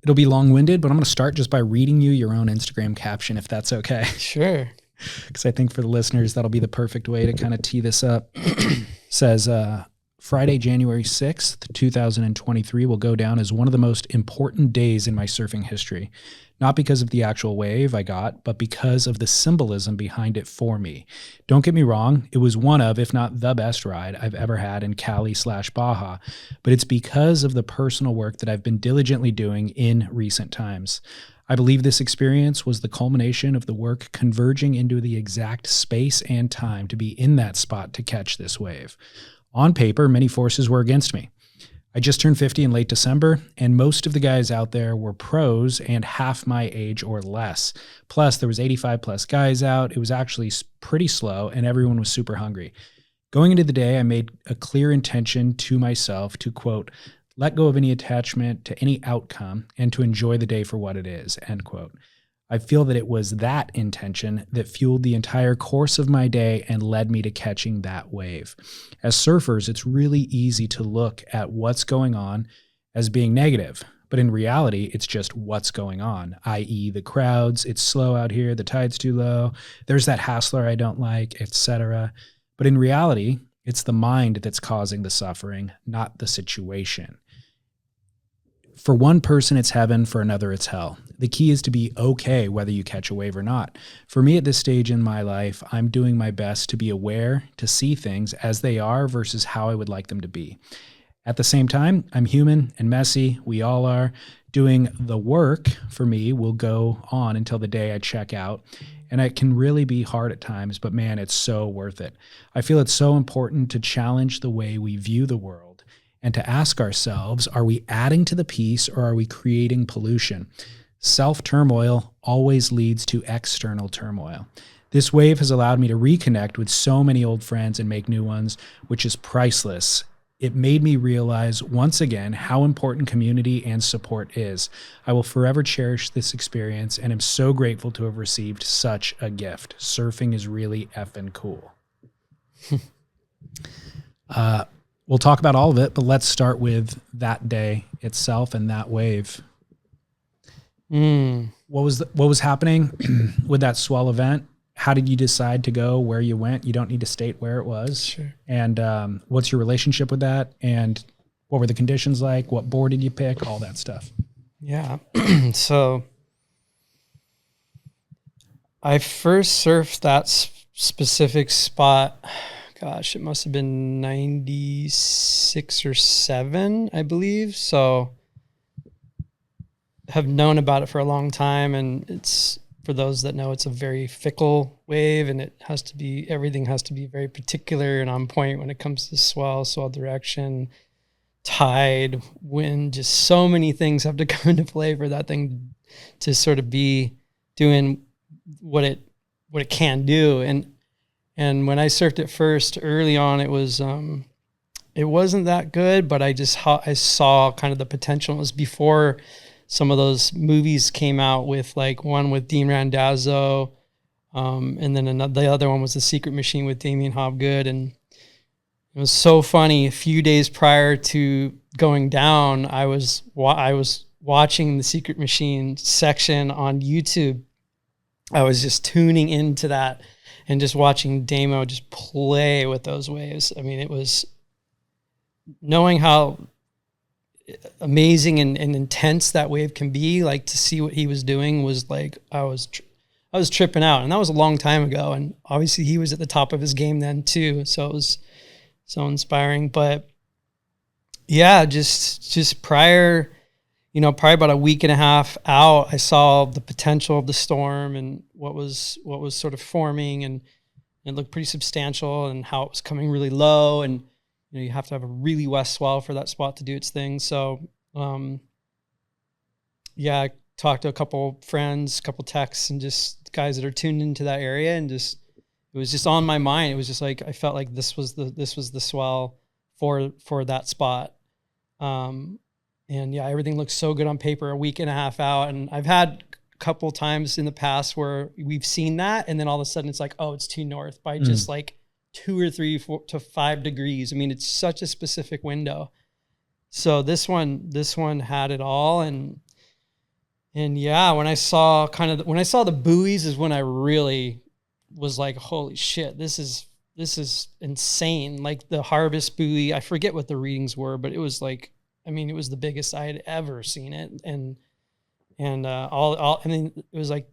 It'll be long-winded, but I'm going to start just by reading you your own Instagram caption, if that's okay. Sure. Because I think for the listeners, that'll be the perfect way to kind of tee this up. Says, Friday, January 6th, 2023 will go down as one of the most important days in my surfing history. Not because of the actual wave I got, but because of the symbolism behind it for me. Don't get me wrong, it was one of, if not the best ride I've ever had in Cali/Baja, but it's because of the personal work that I've been diligently doing in recent times. I believe this experience was the culmination of the work converging into the exact space and time to be in that spot to catch this wave. On paper, many forces were against me. I just turned 50 in late December, and most of the guys out there were pros and half my age or less. Plus, there was 85 plus guys out. It was actually pretty slow, and everyone was super hungry. Going into the day, I made a clear intention to myself to, quote, let go of any attachment to any outcome and to enjoy the day for what it is, end quote. I feel that it was that intention that fueled the entire course of my day and led me to catching that wave. As surfers, it's really easy to look at what's going on as being negative, but in reality, it's just what's going on, i.e. the crowds, it's slow out here, the tide's too low, there's that hassler I don't like, etc. But in reality, it's the mind that's causing the suffering, not the situation. For one person, it's heaven. For another, it's hell. The key is to be okay whether you catch a wave or not. For me at this stage in my life, I'm doing my best to be aware, to see things as they are versus how I would like them to be. At the same time, I'm human and messy. We all are. Doing the work for me will go on until the day I check out. And it can really be hard at times, but man, it's so worth it. I feel it's so important to challenge the way we view the world and to ask ourselves, are we adding to the peace or are we creating pollution? Self-turmoil always leads to external turmoil. This wave has allowed me to reconnect with so many old friends and make new ones, which is priceless. It made me realize once again how important community and support is. I will forever cherish this experience and am so grateful to have received such a gift. Surfing is really effing cool. We'll talk about all of it, but let's start with that day itself and that wave. What was happening with that swell event? How did you decide to go, where you went? You don't need to state where it was. Sure. And what's your relationship with that? And what were the conditions like? What board did you pick? All that stuff. Yeah. So I first surfed that specific spot. Gosh, it must have been 96 or 7, I believe. So have known about it for a long time. And it's, for those that know, it's a very fickle wave, and everything has to be very particular and on point when it comes to swell direction, tide, wind, just so many things have to come into play for that thing to sort of be doing what it can do. And when I surfed it first early on, it wasn't that good, but I saw kind of the potential. It was before some of those movies came out, with like one with Dean Randazzo, and then the other one was The Secret Machine with Damien Hobgood. And it was so funny. A few days prior to going down, I was watching The Secret Machine section on YouTube. I was just tuning into that and just watching Damo just play with those waves. I mean, it was knowing how amazing and intense that wave can be. Like, to see what he was doing was like, I was tripping out. And that was a long time ago. And obviously he was at the top of his game then too. So it was so inspiring. But yeah, just prior, probably about a week and a half out, I saw the potential of the storm and what was sort of forming, and it looked pretty substantial, and how it was coming really low, and you have to have a really west swell for that spot to do its thing. So I talked to a couple friends, a couple texts, and just guys that are tuned into that area, and it was just on my mind. It was just like, I felt like this was the swell for that spot. And yeah, everything looks so good on paper a week and a half out. And I've had a couple times in the past where we've seen that, and then all of a sudden it's like, oh, it's too north by just like 2 or 3 to 5 degrees. I mean, it's such a specific window. So this one had it all. And And yeah, when I saw the buoys is when I really was like, holy shit, this is insane. Like the harvest buoy, I forget what the readings were, but it was like, I mean, it was the biggest I had ever seen it. And I mean, it was like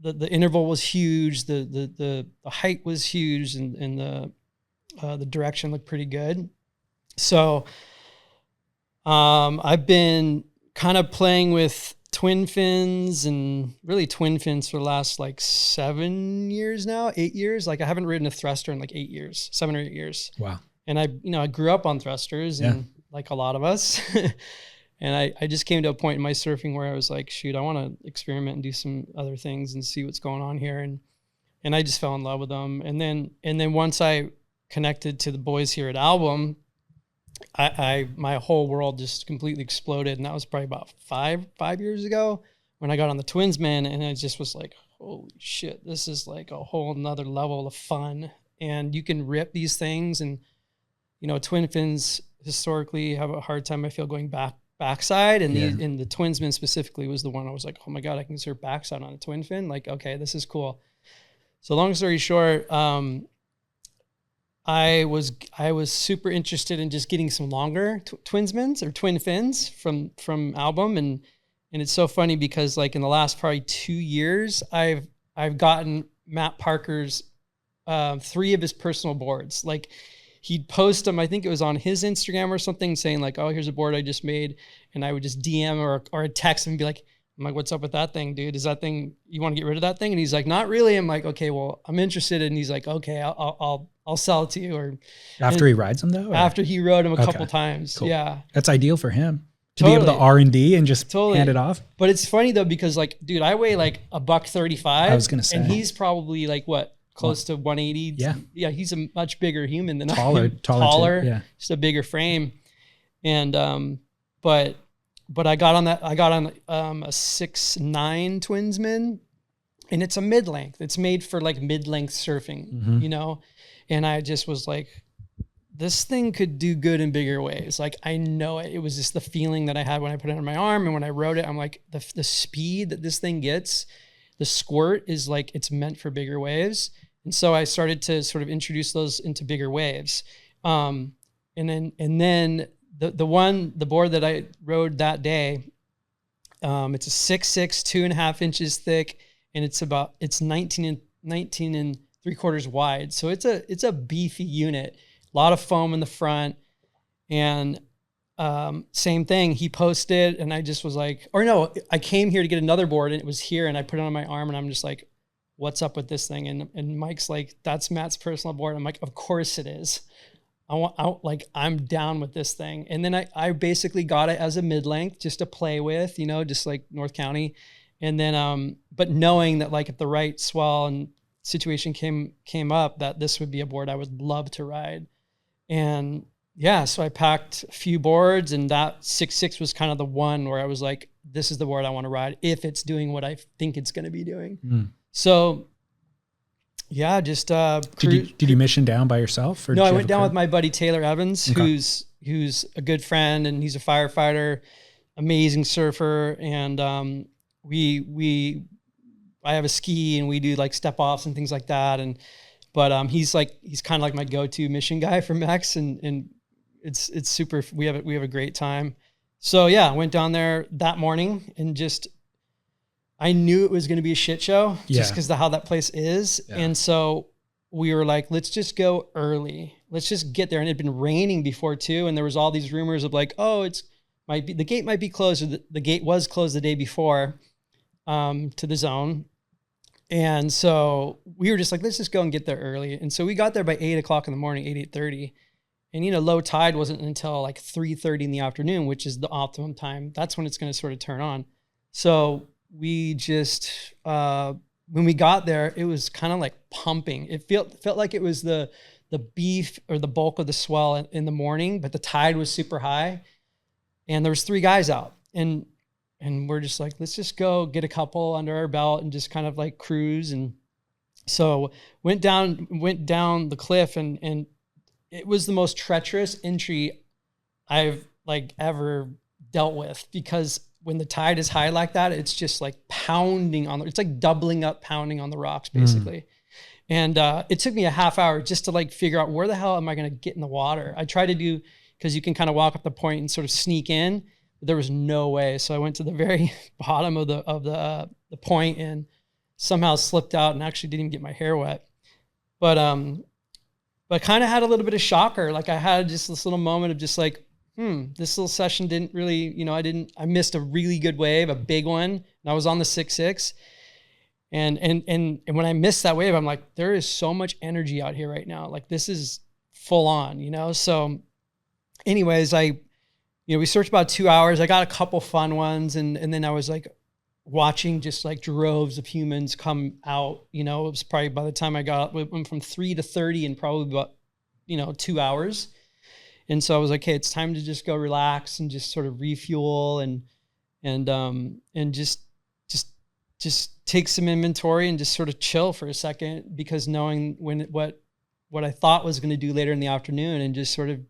the interval was huge. The height was huge, and the direction looked pretty good. So, I've been kind of playing with twin fins and really twin fins for the last like 7 years now, 8 years. Like I haven't ridden a thruster in like 8 years, 7 or 8 years. Wow. And I grew up on thrusters and like a lot of us. And I just came to a point in my surfing where I was like, shoot, I want to experiment and do some other things and see what's going on here. And I just fell in love with them. And then once I connected to the boys here at Album, my whole world just completely exploded. And that was probably about five years ago when I got on the Twinsman, and I just was like, holy shit, this is like a whole nother level of fun. And you can rip these things, and twin fins historically have a hard time, I feel, going backside. And the Twinsman specifically was the one I was like, oh my God, I can surf backside on a twin fin. Like, okay, this is cool. So long story short, I was super interested in just getting some longer Twinsmans or twin fins from Album. And it's so funny because like in the last probably 2 years, I've gotten Matt Parker's 3 of his personal boards. Like he'd post them, I think it was on his Instagram or something, saying like, oh, here's a board I just made. And I would just DM or text him and be like, I'm like, what's up with that thing, dude? Is that thing, you want to get rid of that thing? And he's like, not really. I'm like, okay, well, I'm interested. And he's like, okay, I'll sell it to you. Or after he rides them though? Or? After he rode them a couple times. Cool. Yeah. That's ideal for him to be able to R&D and just hand it off. But it's funny though, because like, dude, I weigh like $135. I was going to say. And he's probably like what? Close to 180. Yeah. Yeah. He's a much bigger human than taller, taller. Yeah. Just a bigger frame. And, but I got on a 6'9" Twinsman, and it's a mid-length. It's made for like mid-length surfing, and I just was like, this thing could do good in bigger waves. Like I know it. It was just the feeling that I had when I put it on my arm, and when I rode it, I'm like, the speed that this thing gets, the squirt is like, it's meant for bigger waves. And so I started to sort of introduce those into bigger waves. And then the board that I rode that day, it's a 6'6", 2.5 inches thick, and it's 19 and 3/4 wide. So it's a beefy unit, a lot of foam in the front. And same thing, he posted, and I just was like, or no, I came here to get another board, and it was here, and I put it on my arm, and I'm just like, what's up with this thing? And Mike's like, that's Matt's personal board. I'm like, of course it is. I'm down with this thing. And then I basically got it as a mid-length just to play with, just like North County. And then, but knowing that like if the right swell and situation came up, that this would be a board I would love to ride. And yeah, so I packed a few boards, and that 6'6" was kind of the one where I was like, this is the board I want to ride if it's doing what I think it's going to be doing. So yeah, just did you mission down by yourself? Or no, I went down with my buddy Taylor Evans, okay, who's a good friend, and he's a firefighter, amazing surfer, and I have a ski, and we do like step offs and things like that, but he's kind of like my go-to mission guy for Mex, and it's super. We have a great time. So yeah, I went down there that morning, and just I knew it was going to be a shit show just because of how that place is. Yeah. And so we were like, let's just go early. Let's just get there. And it had been raining before too. And there was all these rumors of like, oh, the gate might be closed, or the gate was closed the day before to the zone. And so we were just like, let's just go and get there early. And so we got there by 8 o'clock in the morning, 8:30. And, low tide wasn't until like 3:30 in the afternoon, which is the optimum time. That's when it's going to sort of turn on. So we just, when we got there, it was kind of like pumping. It felt like it was the beef or the bulk of the swell in the morning, but the tide was super high, and there was 3 guys out, and we're just like, let's just go get a couple under our belt and just kind of like cruise. And so went down the cliff, and it was the most treacherous entry I've like ever dealt with, because when the tide is high like that, it's just like pounding on it's like doubling up, pounding on the rocks basically. And it took me a half hour just to like figure out where the hell am I going to get in the water. I tried to do, because you can kind of walk up the point and sort of sneak in, but there was no way. So I went to the very bottom of the point and somehow slipped out and actually didn't even get my hair wet. But kind of had a little bit of shocker. Like I had just this little moment of just like, this little session didn't really, I missed a really good wave, a big one. And I was on the 6-6. And when I missed that wave, I'm like, there is so much energy out here right now. Like this is full on, So anyways, we searched about 2 hours. I got a couple fun ones. And then I was like watching just like droves of humans come out, it was probably by the time I got, went from 3 to 30 in probably about, 2 hours. And so I was like, hey, it's time to just go relax and just sort of refuel and just take some inventory and just sort of chill for a second, because knowing what I thought was going to do later in the afternoon and just sort of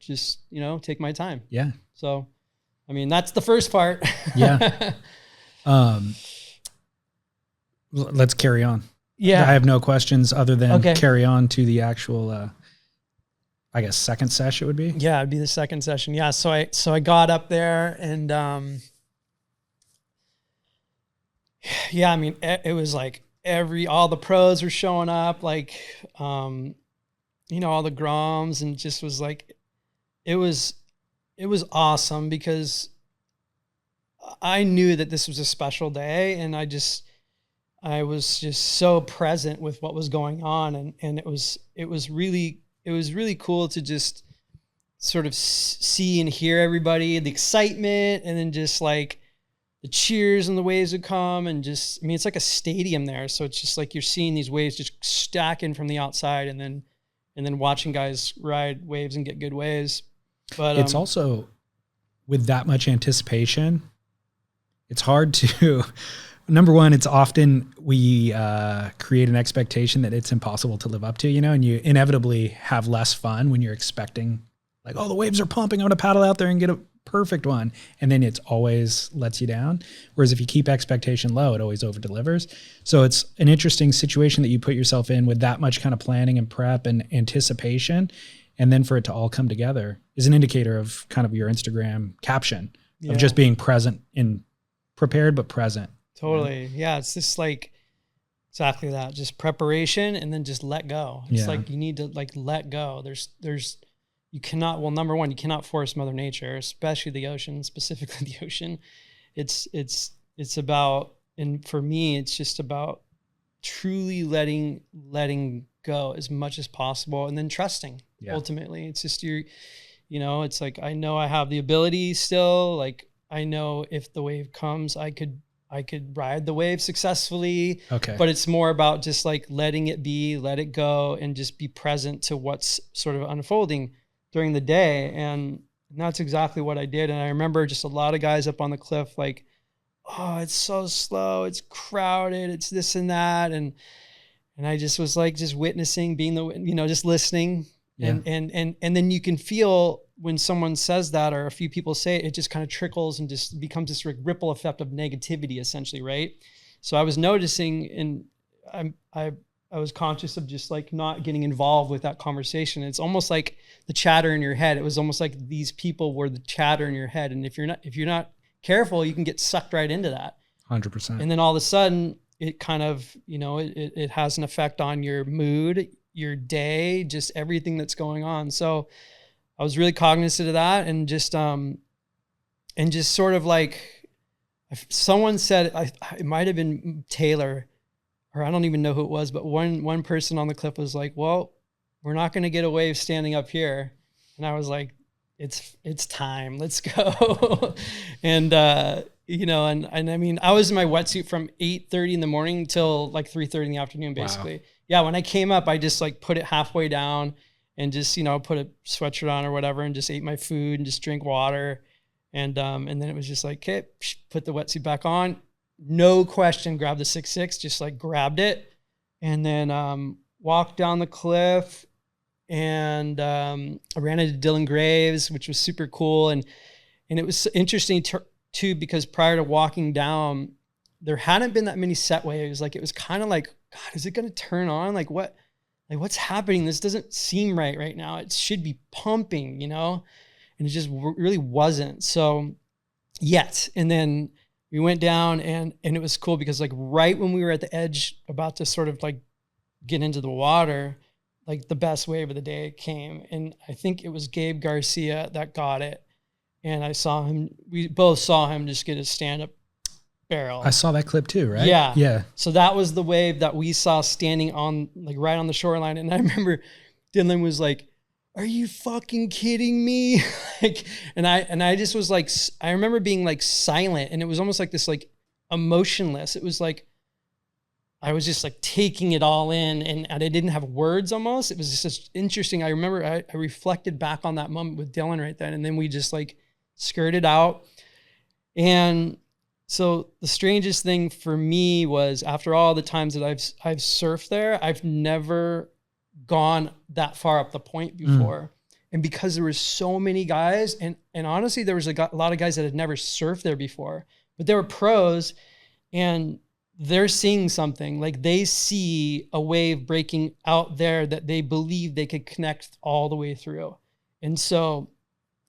take my time. Yeah. So, I mean, that's the first part. Yeah. Let's carry on. Yeah. I have no questions other than Okay. carry on to the actual, I guess, second session would be. Yeah, it'd be the second session. Yeah. So I got up there and, yeah, I mean, it was like all the pros were showing up, like, all the Groms, and just was like, it was awesome because I knew that this was a special day, and I was just so present with what was going on. And it was really cool to just sort of see and hear everybody, the excitement, and then just like the cheers and the waves would come, and just, I mean, it's like a stadium there. So it's just like, you're seeing these waves just stacking from the outside, and then watching guys ride waves and get good waves. But it's also, with that much anticipation, it's hard to, number one, it's often we create an expectation that it's impossible to live up to, and you inevitably have less fun when you're expecting like, oh, the waves are pumping, I'm going to paddle out there and get a perfect one. And then it's always lets you down. Whereas if you keep expectation low, it always over delivers. So it's an interesting situation that you put yourself in with that much kind of planning and prep and anticipation. And then for it to all come together is an indicator of kind of your Instagram caption of just being present and prepared, but present. Totally. Yeah. It's just like exactly that, just preparation and then just let go. It's like, you need to like let go. You cannot, well, number one, you cannot force Mother Nature, especially the ocean, specifically the ocean. It's about, and for me, it's just about truly letting go as much as possible, and then trusting. Ultimately, it's just it's like, I know I have the ability still. Like, I know if the wave comes, I could ride the wave successfully. Okay. But it's more about just like letting it be, let it go, and just be present to what's sort of unfolding during the day. And that's exactly what I did. And I remember just a lot of guys up on the cliff, like, oh, it's so slow, it's crowded, it's this and that. And I just was like, just witnessing, being just listening. Yeah. And then you can feel when someone says that, or a few people say it, it just kind of trickles and just becomes this ripple effect of negativity, essentially. Right. So I was noticing, and I was conscious of just like not getting involved with that conversation. It's almost like the chatter in your head. It was almost like these people were the chatter in your head. And if you're not careful, you can get sucked right into that. 100%. And then all of a sudden it kind of, it has an effect on your mood, your day, just everything that's going on. So I was really cognizant of that, and just sort of like, someone said, it might've been Taylor, or I don't even know who it was, but one person on the cliff was like, well, we're not going to get a wave standing up here. And I was like, it's time, let's go. And, and I mean, I was in my wetsuit from 8:30 in the morning till like 3:30 in the afternoon, basically. Wow. Yeah. When I came up, I just like put it halfway down and just, put a sweatshirt on or whatever, and just ate my food and just drink water. And then it was just like, okay, put the wetsuit back on. No question, grabbed the 6-6, just like grabbed it, and then walked down the cliff, and I ran into Dylan Graves, which was super cool. And it was interesting too, because prior to walking down, there hadn't been that many set waves. Like, it was kind of like, God, is it going to turn on? Like what's happening? This doesn't seem right now. It should be pumping, you know? And it just really wasn't. So yet. And then we went down and it was cool because like right when we were at the edge about to sort of like get into the water, like the best wave of the day came. And I think it was Gabe Garcia that got it. And I saw him, we both saw him just get a stand-up barrel. I saw that clip too, right? Yeah. Yeah. So that was the wave that we saw standing on, like right on the shoreline. And I remember Dylan was like, "Are you fucking kidding me?" Like, and I just was like, I remember being like silent, and it was almost like this, like emotionless. It was like, I was just like taking it all in, and I didn't have words almost. It was just interesting. I remember I reflected back on that moment with Dylan right then, and then we just like skirted out. And so the strangest thing for me was, after all the times that I've surfed there, I've never gone that far up the point before. And because there was so many guys, and honestly, there was a lot of guys that had never surfed there before, but they were pros, and they're seeing something. Like, they see a wave breaking out there that they believe they could connect all the way through. And so,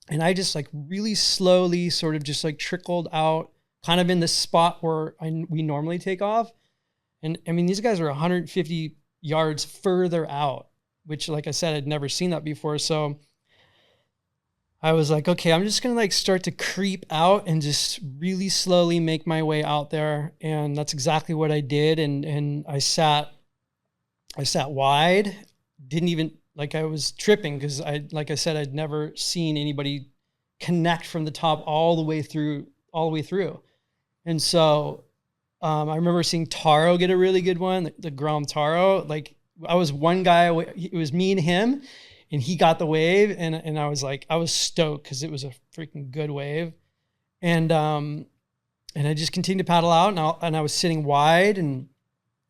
and I just like really slowly sort of just like trickled out, kind of in the spot where we normally take off. And I mean, these guys are 150 yards further out, which, like I said, I'd never seen that before. So I was like, okay, I'm just going to like start to creep out and just really slowly make my way out there. And that's exactly what I did. And I sat wide, didn't even, like, I was tripping because like I said, I'd never seen anybody connect from the top all the way through. And so I remember seeing Taro get a really good one, the Grom Taro. Like, I was one guy away, it was me and him, and he got the wave, and I was like, I was stoked because it was a freaking good wave. And I just continued to paddle out, and I was sitting wide, and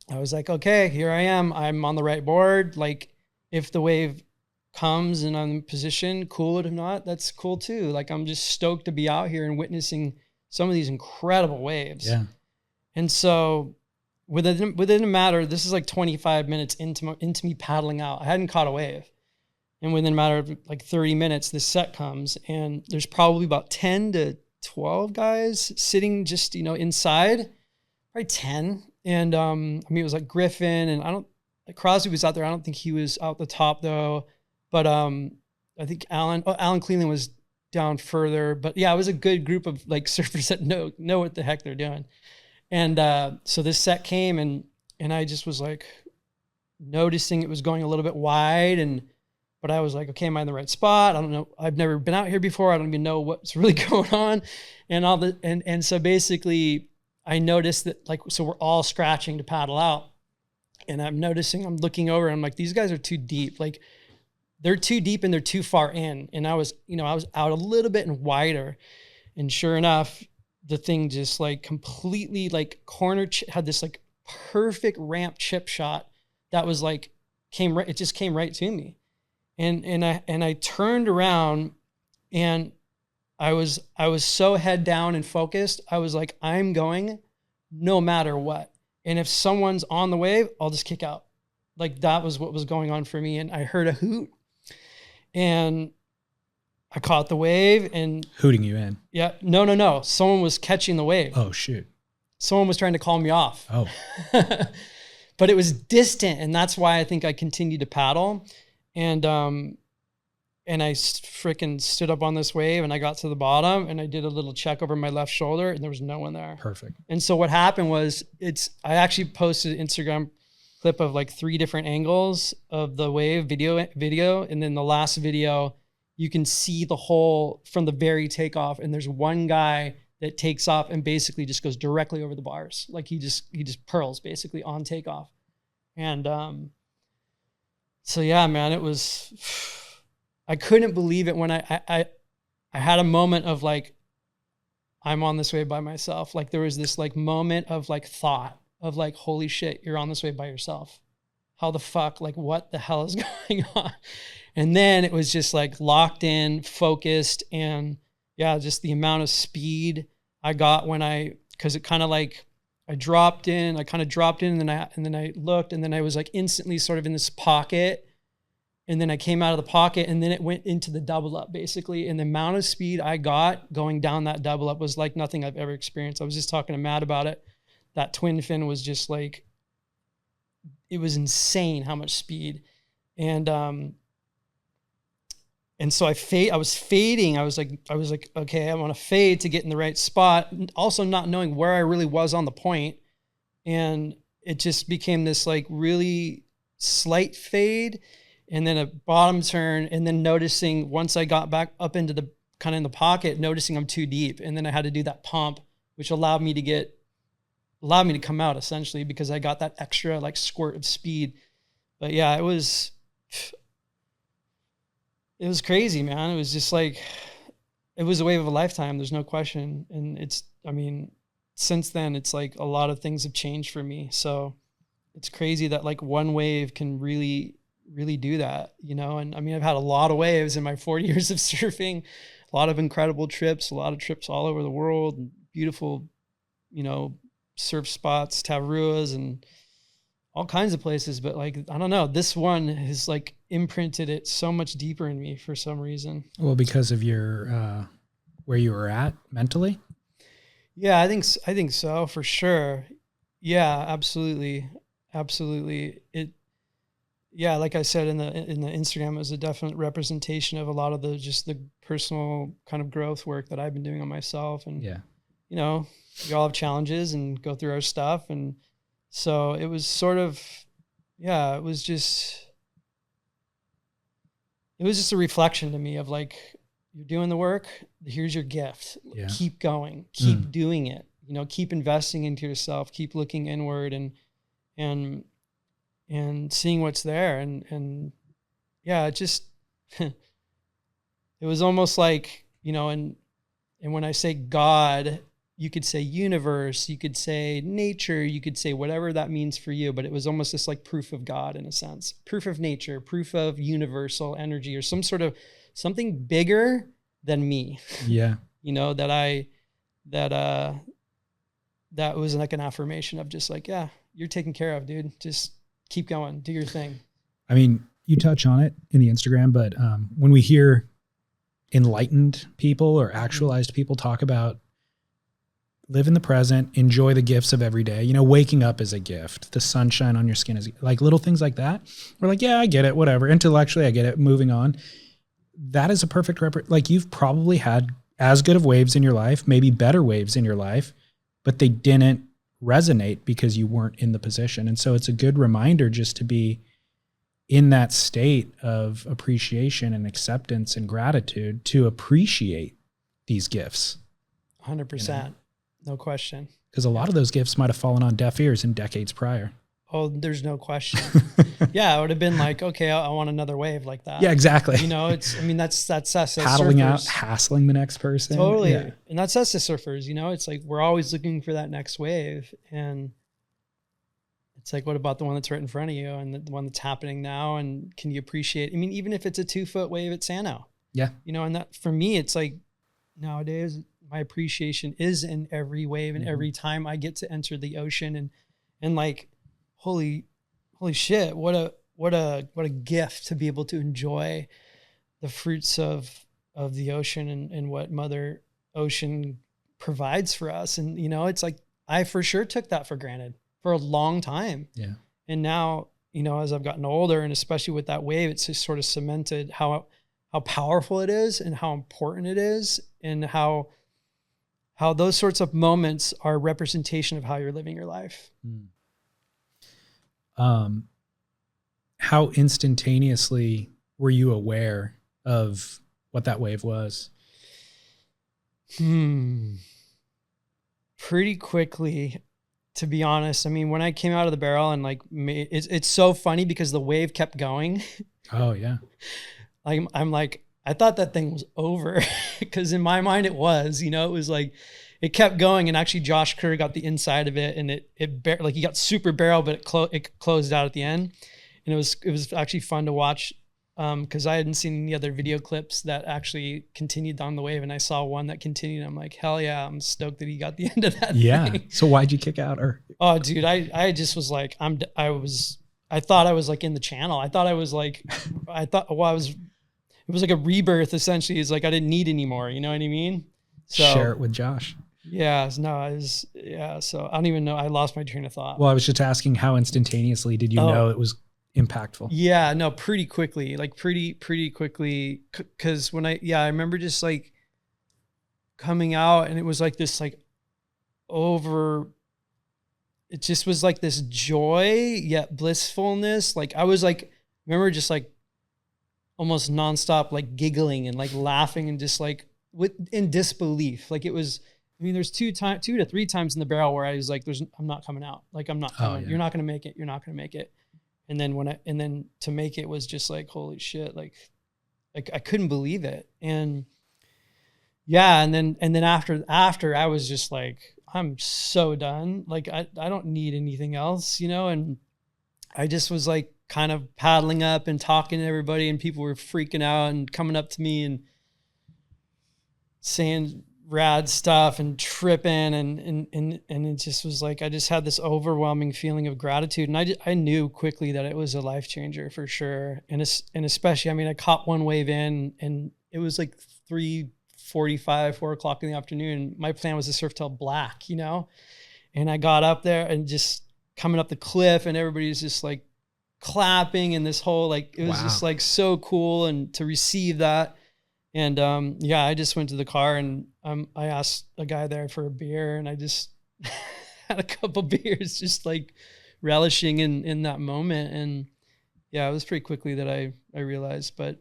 I was like, okay, here I am. I'm on the right board. Like, if the wave comes and I'm in position, cool. If not, that's cool too. Like, I'm just stoked to be out here and witnessing some of these incredible waves. Yeah. And so within a matter, this is like 25 minutes into me paddling out. I hadn't caught a wave. And within a matter of like 30 minutes, this set comes, and there's probably about 10 to 12 guys sitting just, inside, probably 10. And I mean, it was like Griffin, and Crosby was out there. I don't think he was out the top though. But I think Alan Cleveland was down further. But yeah, it was a good group of like surfers that know what the heck they're doing. And so this set came, and I just was like noticing it was going a little bit wide, but I was like, okay, am I in the right spot? I don't know. I've never been out here before. I don't even know what's really going on, and so basically I noticed that, like, so we're all scratching to paddle out, and I'm looking over, and I'm like, these guys are too deep. Like, they're too deep and they're too far in. And I was out a little bit and wider, and sure enough, the thing just like completely like had this like perfect ramp chip shot that was like it just came right to me. And I turned around, and I was so head down and focused. I was like, I'm going no matter what. And if someone's on the wave, I'll just kick out. Like, that was what was going on for me. And I heard a hoot, and I caught the wave, and hooting you in. Yeah. No. Someone was catching the wave. Oh, shoot. Someone was trying to call me off. Oh. But it was distant, and that's why I think I continued to paddle. And I freaking stood up on this wave, and I got to the bottom, and I did a little check over my left shoulder, and there was no one there. Perfect. And so what happened was, I actually posted an Instagram clip of like 3 different angles of the wave video. And then the last video, you can see the whole from the very takeoff, and there's one guy that takes off and basically just goes directly over the bars. Like, he just pearls basically on takeoff. And so yeah, man, it was, I couldn't believe it when I had a moment of like, I'm on this wave by myself. Like, there was this like moment of like thought of like, holy shit, you're on this wave by yourself. How the fuck, like, what the hell is going on? And then it was just like locked in, focused, and yeah, just the amount of speed I got cause it kind of like, I dropped in and then I looked and then I was like instantly sort of in this pocket. And then I came out of the pocket and then it went into the double up basically. And the amount of speed I got going down that double up was like nothing I've ever experienced. I was just talking to Matt about it. That twin fin was just like, it was insane how much speed. And so I was fading. I was like, okay, I want to fade to get in the right spot. Also not knowing where I really was on the point. And it just became this like really slight fade and then a bottom turn. And then noticing once I got back up into the kind of in the pocket, noticing I'm too deep. And then I had to do that pump, which allowed me to come out essentially because I got that extra like squirt of speed. But yeah, it was crazy, man. It was just like, it was a wave of a lifetime. There's no question. And since then it's like a lot of things have changed for me. So it's crazy that like one wave can really, really do that, you know? And I mean, I've had a lot of waves in my 40 years of surfing, a lot of incredible trips, a lot of trips all over the world, beautiful, you know, surf spots, Tavaruas and all kinds of places. But like, I don't know, this one has like imprinted it so much deeper in me for some reason. Well, because of your, where you were at mentally? Yeah, I think so for sure. Yeah, absolutely. Absolutely. Yeah, like I said in the Instagram, it was a definite representation of a lot of the personal kind of growth work that I've been doing on myself. And, yeah, you know, we all have challenges and go through our stuff. And so it was sort of, yeah, it was just a reflection to me of like, you're doing the work. Here's your gift. Yeah. Keep going, keep doing it, you know, keep investing into yourself, keep looking inward and seeing what's there. And yeah, it just, it was almost like, you know, and when I say God, you could say universe, you could say nature, you could say whatever that means for you, but it was almost just like proof of God in a sense, proof of nature, proof of universal energy or some sort of something bigger than me. Yeah. You know, that was like an affirmation of just like, yeah, you're taken care of, dude. Just keep going, do your thing. I mean, you touch on it in the Instagram, but when we hear enlightened people or actualized people talk about live in the present, enjoy the gifts of every day, you know, waking up is a gift, the sunshine on your skin is like little things like that. We're like, yeah, I get it, whatever. Intellectually, I get it, moving on. That is a perfect like you've probably had as good of waves in your life, maybe better waves in your life, but they didn't resonate because you weren't in the position. And so it's a good reminder just to be in that state of appreciation and acceptance and gratitude to appreciate these gifts. 100%. You know? No question. Because a lot of those gifts might have fallen on deaf ears in decades prior. Oh, there's no question. Yeah, it would have been like, okay, I want another wave like that. Yeah, exactly. You know, that's us as paddling surfers. Out, hassling the next person. Totally. Yeah. And that's us as surfers, you know, it's like, we're always looking for that next wave. And it's like, what about the one that's right in front of you and the one that's happening now? And can you appreciate, I mean, even if it's a 2-foot wave at Sano, yeah, you know, and that for me, it's like nowadays my appreciation is in every wave and every time I get to enter the ocean and like, holy shit, what a gift to be able to enjoy the fruits of the ocean and what Mother Ocean provides for us. And, you know, it's like, I for sure took that for granted for a long time. Yeah. And now, you know, as I've gotten older and especially with that wave, it's just sort of cemented how powerful it is and how important it is and how those sorts of moments are a representation of how you're living your life. How instantaneously were you aware of what that wave was? Pretty quickly, to be honest. I mean, when I came out of the barrel and like, it's so funny because the wave kept going. Oh yeah. I'm like, I thought that thing was over because in my mind it was, you know, it was like, it kept going and actually Josh Kerr got the inside of it and like he got super barrel, but it closed out at the end. And it was actually fun to watch because I hadn't seen any other video clips that actually continued on the wave, and I saw one that continued. I'm like, hell yeah, I'm stoked that he got the end of that thing. So why'd you kick out? Or oh, dude, I just was like, I thought I was like in the channel. I thought, well, it was like a rebirth essentially. It's like I didn't need anymore. You know what I mean? So share it with Josh. yeah, no, so I don't even know. I lost my train of thought. Well, I was just asking how instantaneously did you know it was impactful? Yeah, no, pretty quickly, like pretty quickly. Cause I remember just like coming out, and it was like this, like it just was like this joy yet blissfulness. Like I was like, remember just like almost nonstop, like giggling and like laughing and just like in disbelief. Like it was, I mean, there's 2 to 3 times in the barrel where I was like, I'm not coming out. Like I'm not coming. You're not going to make it. You're not going to make it. And then to make it was just like, holy shit. Like I couldn't believe it. And yeah. And then after I was just like, I'm so done. Like I don't need anything else, you know? And I just was like kind of paddling up and talking to everybody, and people were freaking out and coming up to me and saying rad stuff and tripping. And it just was like, I just had this overwhelming feeling of gratitude. And I knew quickly that it was a life changer for sure. And especially, I mean, I caught one wave in, and it was like 3:45, 4 o'clock in the afternoon. My plan was to surf till black, you know? And I got up there and just coming up the cliff, and everybody's just like clapping, and this whole, like, it was just like so cool. And to receive that. And I just went to the car, and I asked a guy there for a beer, and I just had a couple beers, just like relishing in that moment. And yeah, it was pretty quickly that I realized, but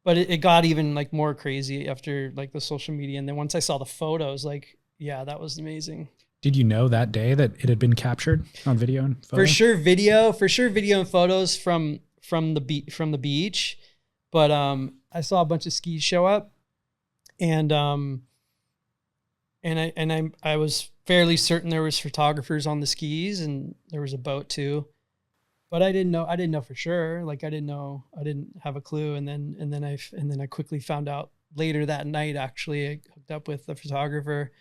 it got even like more crazy after like the social media. And then once I saw the photos, like, yeah, that was amazing. Did you know that day that it had been captured on video and photo? For sure video and photos from the beach. But I saw a bunch of skis show up, and I was fairly certain there was photographers on the skis, and there was a boat too. But I didn't know for sure. Like I didn't have a clue. And then I quickly found out later that night. Actually, I hooked up with the photographer,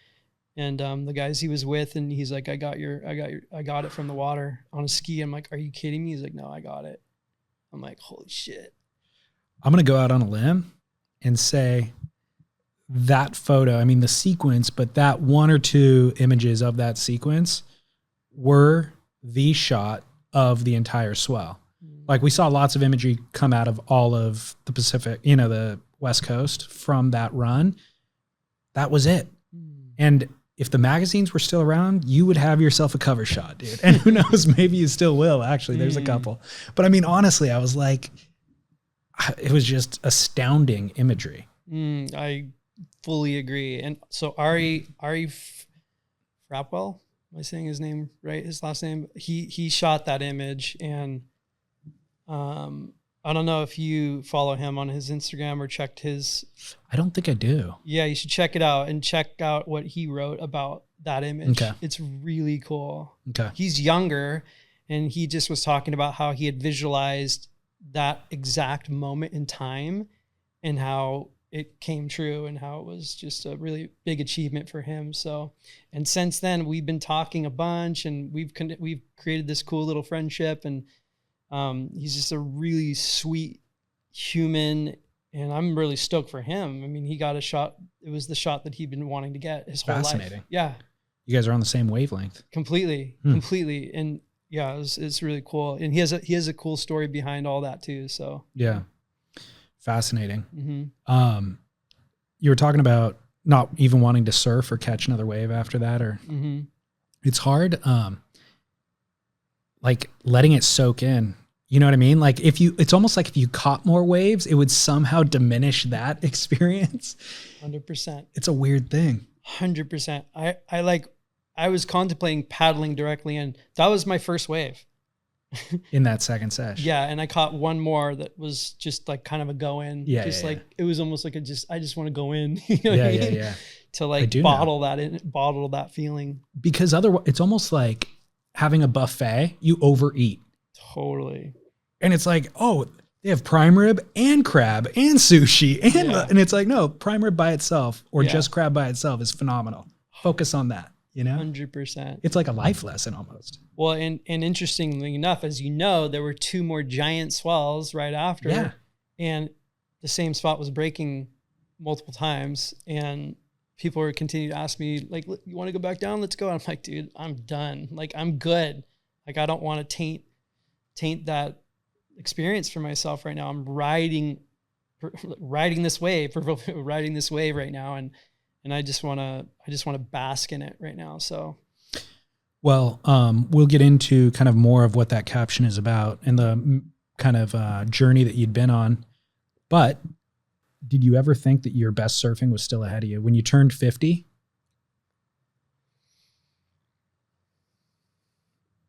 and the guys he was with, and he's like, I got it from the water on a ski. I'm like, are you kidding me? He's like, no, I got it. I'm like, holy shit. I'm going to go out on a limb and say that photo, I mean the sequence, but that 1 or 2 images of that sequence were the shot of the entire swell. Like we saw lots of imagery come out of all of the Pacific, you know, the West Coast from that run. That was it. And if the magazines were still around, you would have yourself a cover shot, dude. And who knows, maybe you still will. Actually, there's a couple. But I mean, honestly, I was like, it was just astounding imagery. I fully agree. And so Ari Frapwell, am I saying his name right? His last name. He shot that image, and I don't know if you follow him on his Instagram or checked his. I don't think I do. Yeah, you should check it out and check out what he wrote about that image. Okay. It's really cool. Okay. He's younger, and he just was talking about how he had visualized that exact moment in time and how it came true and how it was just a really big achievement for him. So, and since then we've been talking a bunch, and we've created this cool little friendship, and he's just a really sweet human, and I'm really stoked for him. I mean, he got a shot. It was the shot that he'd been wanting to get his whole life. Fascinating. Yeah. You guys are on the same wavelength. Completely. And yeah, it's really cool. And he has a cool story behind all that too. So yeah, fascinating. Mm-hmm. You were talking about not even wanting to surf or catch another wave after that, or it's hard. Like letting it soak in. You know what I mean? Like it's almost like if you caught more waves, it would somehow diminish that experience. 100%. It's a weird thing. 100%. I was contemplating paddling directly in. That was my first wave. In that second sesh. Yeah. And I caught one more that was just like kind of a go in. Yeah. Just yeah. It was almost like I just want to go in. You know what I mean? Yeah. To like bottle that feeling. Because otherwise it's almost like having a buffet, you overeat. Totally. And it's like, oh, they have prime rib and crab and sushi. And it's like, no, prime rib by itself or just crab by itself is phenomenal. Focus on that, 100%. It's like a life lesson almost. Well, and interestingly enough, as you know, there were 2 more giant swells right after. Yeah. And the same spot was breaking multiple times. And people were continuing to ask me, like, you want to go back down? Let's go. And I'm like, dude, I'm done. Like, I'm good. Like, I don't want to taint that experience for myself right now. I'm riding this wave right now. And I just want to bask in it right now. So. Well, we'll get into kind of more of what that caption is about and the kind of journey that you'd been on. But did you ever think that your best surfing was still ahead of you when you turned 50?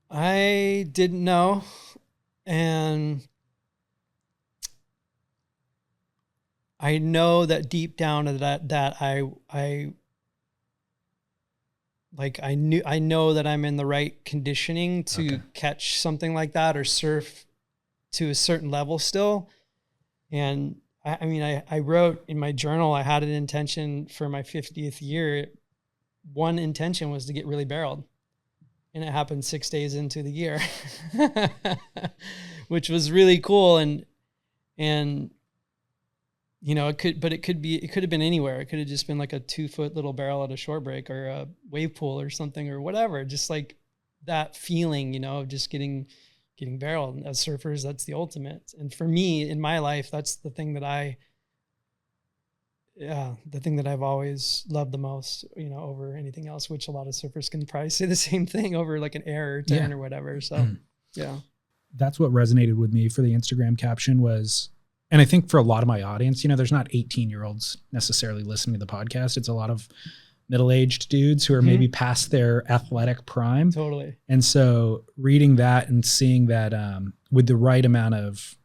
I didn't know. And I know that deep down that I know that I'm in the right conditioning to catch something like that or surf to a certain level still. And I wrote in my journal, I had an intention for my 50th year. One intention was to get really barreled. And it happened 6 days into the year, which was really cool. And it could have been anywhere. It could have just been like a 2-foot little barrel at a shore break or a wave pool or something or whatever. Just like that feeling, of just getting barreled. As surfers, that's the ultimate. And for me in my life, that's the thing that I've always loved the most, over anything else, which a lot of surfers can probably say the same thing over like an air or turn or whatever. So that's what resonated with me for the Instagram caption was, and I think for a lot of my audience, there's not 18-year-olds necessarily listening to the podcast. It's a lot of middle-aged dudes who are maybe past their athletic prime. Totally. And so reading that and seeing that with the right amount of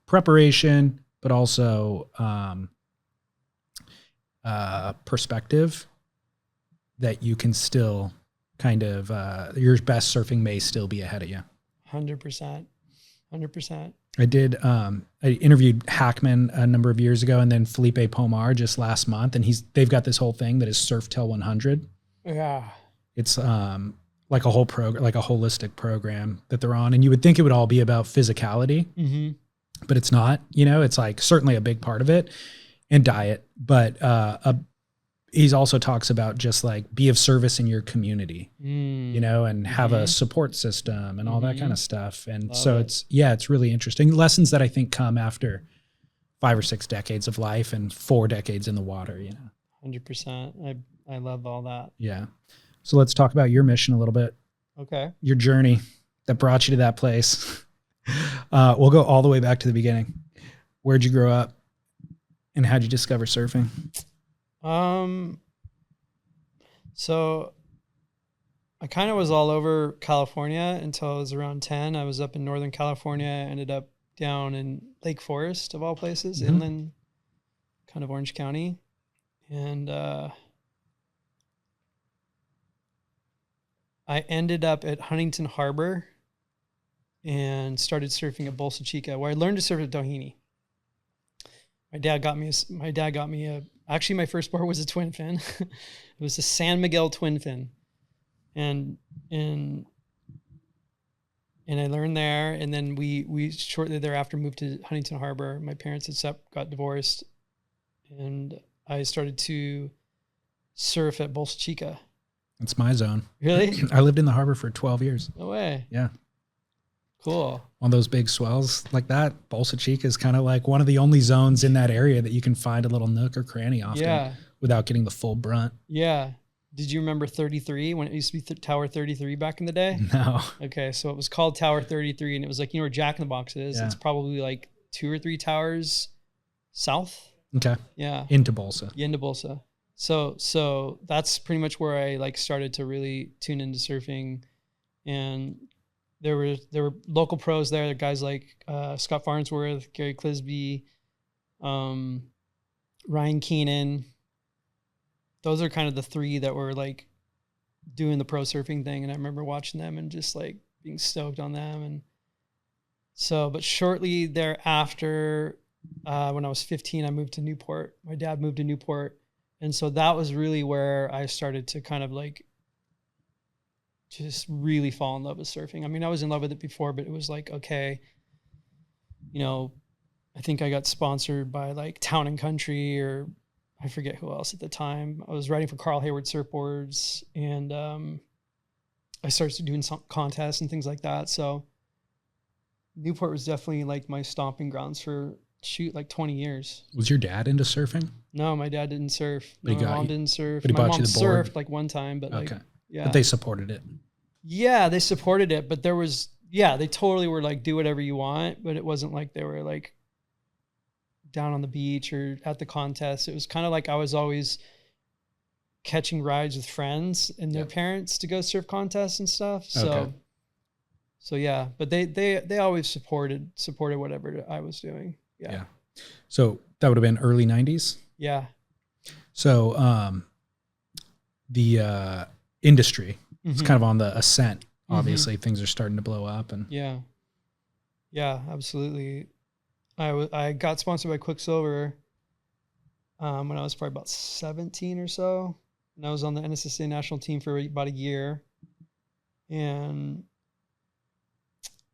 preparation, but also perspective, that you can still kind of, your best surfing may still be ahead of you. 100%. I did, I interviewed Hackman a number of years ago and then Felipe Pomar just last month. And they've got this whole thing that is Surf Till 100. Yeah. It's like a whole program, like a holistic program that they're on. And you would think it would all be about physicality, but it's not, it's like certainly a big part of it and diet, but he's also talks about just like be of service in your community, and have a support system and all that kind of stuff. And love so it. It's really interesting. Lessons that I think come after 5 or 6 decades of life and 4 decades in the water, 100%. I love all that. Yeah. So let's talk about your mission a little bit. Okay. Your journey that brought you to that place. We'll go all the way back to the beginning. Where'd you grow up and how'd you discover surfing? So I kind of was all over California until I was around 10. I was up in Northern California, ended up down in Lake Forest of all places, inland, kind of Orange County. And, I ended up at Huntington Harbor and started surfing at Bolsa Chica, where I learned to surf at Doheny. My dad got me actually my first board was a twin fin. It was a San Miguel twin fin. And I learned there. And then we shortly thereafter moved to Huntington Harbor. My parents had got divorced and I started to surf at Bolsa Chica. It's my zone. Really? I lived in the harbor for 12 years. No way. Yeah. Cool. On those big swells like that, Bolsa Chica is kind of like one of the only zones in that area that you can find a little nook or cranny often without getting the full brunt. Yeah. Did you remember 33 when it used to be Tower 33 back in the day? No. Okay. So it was called Tower 33 and it was like, where Jack in the Box is. Yeah. It's probably like 2 or 3 towers south. Okay. Yeah. Into Bolsa. Into Bolsa. So that's pretty much where I like started to really tune into surfing, and there were local pros there. There were guys like Scott Farnsworth, Gary Clisby, Ryan Keenan. Those are kind of the 3 that were like doing the pro surfing thing, and I remember watching them and just like being stoked on them. So, but shortly thereafter, when I was 15, I moved to Newport. My dad moved to Newport. And so that was really where I started to kind of like just really fall in love with surfing. I mean, I was in love with it before, but it was like, okay, you know, I think I got sponsored by like Town and Country, or I forget who else at the time. I was riding for Carl Hayward surfboards, and I started doing some contests and things like that. So Newport was definitely like my stomping grounds for like 20 years. Was your dad into surfing? No, my dad didn't surf. But No, he my got mom you- didn't surf. but he My bought you mom the board? surfed like one time, but like, Okay. yeah. But they supported it. Yeah, they supported it, but there was, yeah, they totally were like, do whatever you want, but it wasn't like they were like down on the beach or at the contest. It was kind of like I was always catching rides with friends and their parents to go surf contests and stuff. So, Okay. so yeah, but they always supported whatever I was doing. Yeah. So that would have been early 90s. Yeah. So the industry is Mhm. kind of on the ascent. Obviously, things are starting to blow up. And Yeah. Yeah, absolutely. I got sponsored by Quicksilver when I was probably about 17 or so. And I was on the NSSA national team for about a year. And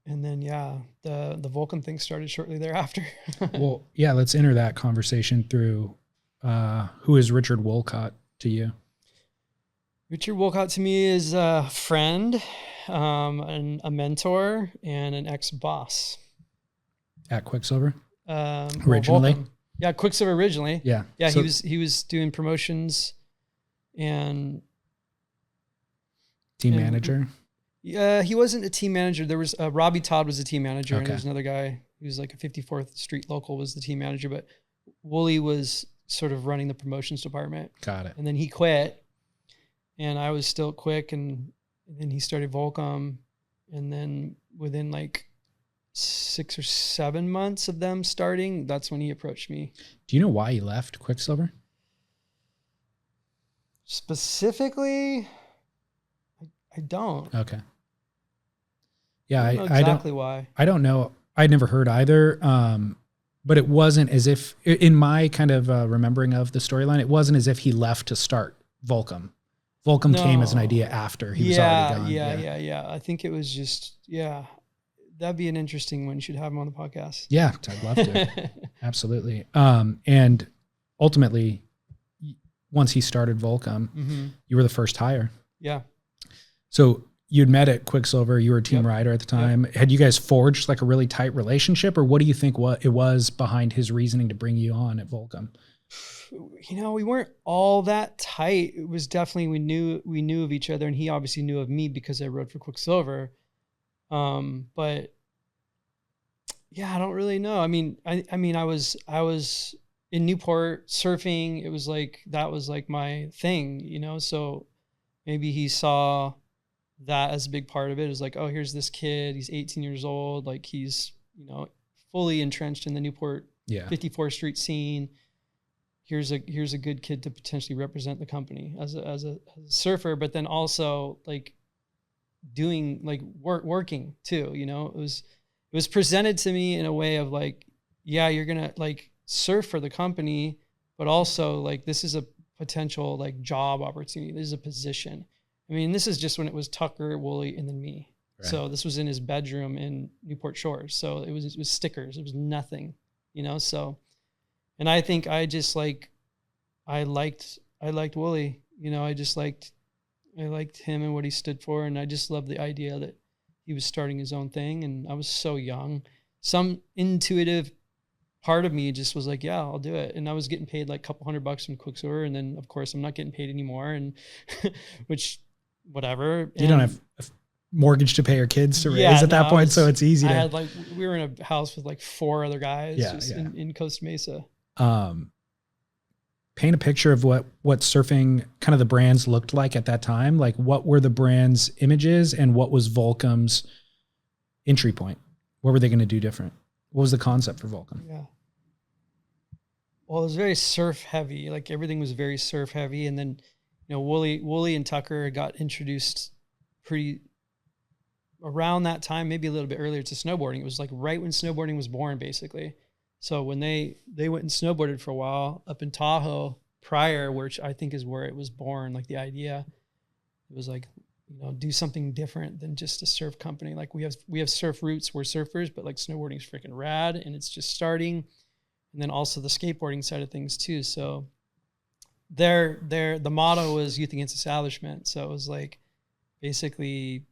then yeah, the Vulcan thing started shortly thereafter. well, yeah, let's enter that conversation through who is Richard Wolcott to you? Richard Wolcott to me is a friend, and a mentor, and an ex-boss. At Quicksilver? Originally? Vulcan. Yeah, Quicksilver originally. Yeah. Yeah, So, he was doing promotions and team and- manager? Yeah, he wasn't a team manager. There was Robbie Todd was the team manager, and Okay. there's another guy who was like a 54th Street local was the team manager, but Wooly was sort of running the promotions department. Got it. And then he quit, and I was still quick, and then he started Volcom, and then within like 6 or 7 months of them starting, that's when he approached me. Do you know why he left Quicksilver? Specifically, I don't. Okay. Yeah, I don't know exactly why. I don't know. I'd never heard either. But it wasn't as if, in my kind of remembering of the storyline, it wasn't as if he left to start Volcom. Volcom came as an idea after he was already gone. Yeah. I think it was just, that'd be an interesting one. You should have him on the podcast. Yeah, I'd love to. Absolutely. And ultimately, once he started Volcom, you were the first hire. Yeah. So you'd met at Quicksilver. You were a team rider at the time. Had you guys forged like a really tight relationship, or what do you think what it was behind his reasoning to bring you on at Volcom? You know, we weren't all that tight. It was definitely, we knew of each other, and he obviously knew of me because I rode for Quicksilver. But yeah, I don't really know. I mean, I was in Newport surfing. It was like, that was like my thing, you know? So maybe he saw that as a big part of it. It was like, oh, here's this kid. He's 18 years old. Like he's, you know, fully entrenched in the Newport 54th Street scene. Here's a good kid to potentially represent the company as a surfer, but then also like doing like working too, you know. It was presented to me in a way of like, yeah, you're gonna like surf for the company, but also like this is a potential like job opportunity. This is a position. I mean, this is just when it was Tucker, Wooly, and then me. Right. So this was in his bedroom in Newport Shores. So it was stickers. It was nothing, you know. So, and I think I just like, I liked Wooly. You know, I liked him and what he stood for, and I just loved the idea that he was starting his own thing. And I was so young. Some intuitive part of me just was like, yeah, I'll do it. And I was getting paid like a couple $100 from Quicksilver, and then of course I'm not getting paid anymore, and which. Whatever. You don't have a mortgage to pay your kids to raise at that point, so it's easy to. I had like, we were in a house with like 4 other guys in Costa Mesa. Paint a picture of what surfing kind of the brands looked like at that time. Like what were the brands' images and what was Volcom's entry point? What were they going to do different? What was the concept for Volcom? Yeah. Well, it was very surf heavy. Like everything was very surf heavy, and then. You know, Wooly and Tucker got introduced pretty around that time, maybe a little bit earlier, to snowboarding. It was like right when snowboarding was born, basically. So when they went and snowboarded for a while up in Tahoe prior, which I think is where it was born, like the idea, it was like, do something different than just a surf company. Like we have surf roots, we're surfers, but like snowboarding is freaking rad and it's just starting. And then also the skateboarding side of things too. So the motto was youth against establishment. So it was like basically,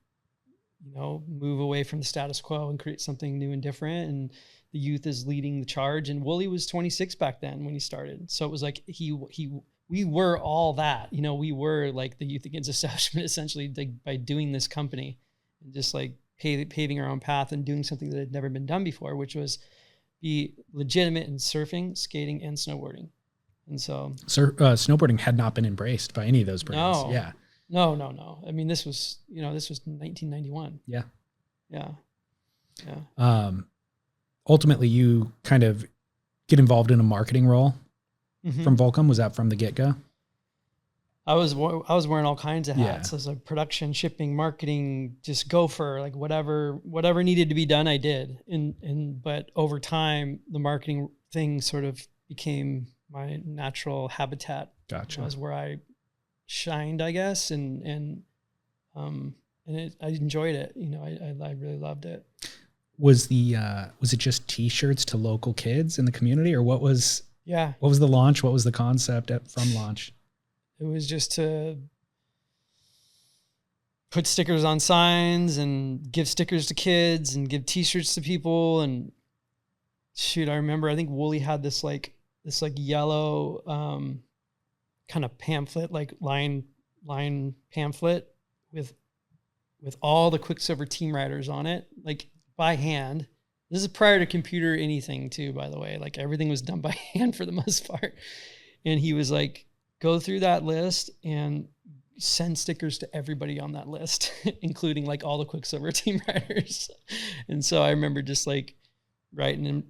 move away from the status quo and create something new and different. And the youth is leading the charge. And Wooly was 26 back then when he started. So it was like we were all that, we were like the youth against establishment essentially, like by doing this company and just like paving our own path and doing something that had never been done before, which was be legitimate in surfing, skating, and snowboarding. And so snowboarding had not been embraced by any of those brands. No. Yeah. No. I mean, this was 1991. Yeah. Yeah. Yeah. Ultimately, you kind of get involved in a marketing role from Volcom. Was that from the get-go? I was wearing all kinds of hats. Yeah. I was like production, shipping, marketing, just go for like whatever needed to be done, I did. But over time, the marketing thing sort of became my natural habitat. Gotcha. That was where I shined, I guess, and I enjoyed it. I really loved it. Was it just T-shirts to local kids in the community, or what was? Yeah. What was the launch? What was the concept from launch? It was just to put stickers on signs and give stickers to kids and give T-shirts to people. And shoot, I remember, I think Wooly had this yellow kind of pamphlet, like line pamphlet with all the Quicksilver team riders on it, like by hand. This is prior to computer anything too, by the way. Like everything was done by hand for the most part. And he was like, go through that list and send stickers to everybody on that list, including like all the Quicksilver team riders. And so I remember just like writing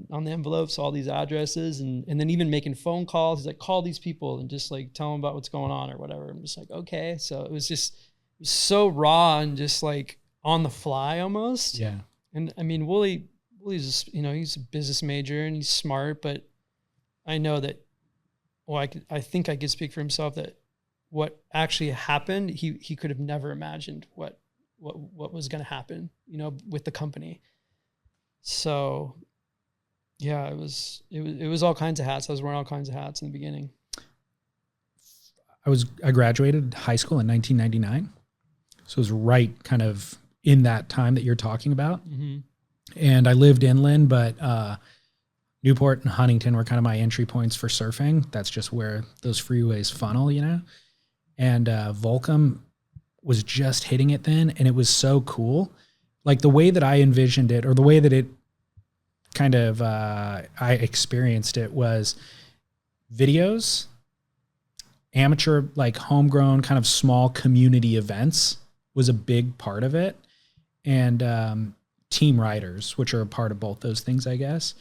on the envelopes all these addresses and then even making phone calls. He's like, call these people and just like tell them about what's going on or whatever. I'm just like, okay. So it was so raw and just like on the fly almost. Yeah. And I mean, Wooly's, he's a business major and he's smart, but I know that, I think I could speak for himself that what actually happened, he could have never imagined what was going to happen, with the company. So yeah, it was all kinds of hats. I was wearing all kinds of hats in the beginning. I graduated high school in 1999. So it was right kind of in that time that you're talking about. Mm-hmm. And I lived inland, but Newport and Huntington were kind of my entry points for surfing. That's just where those freeways funnel, And Volcom was just hitting it then, and it was so cool. Like the way that I envisioned it, or the way that it kind of I experienced it, was videos, amateur, like homegrown kind of small community events was a big part of it. And team riders, which are a part of both those things, I guess,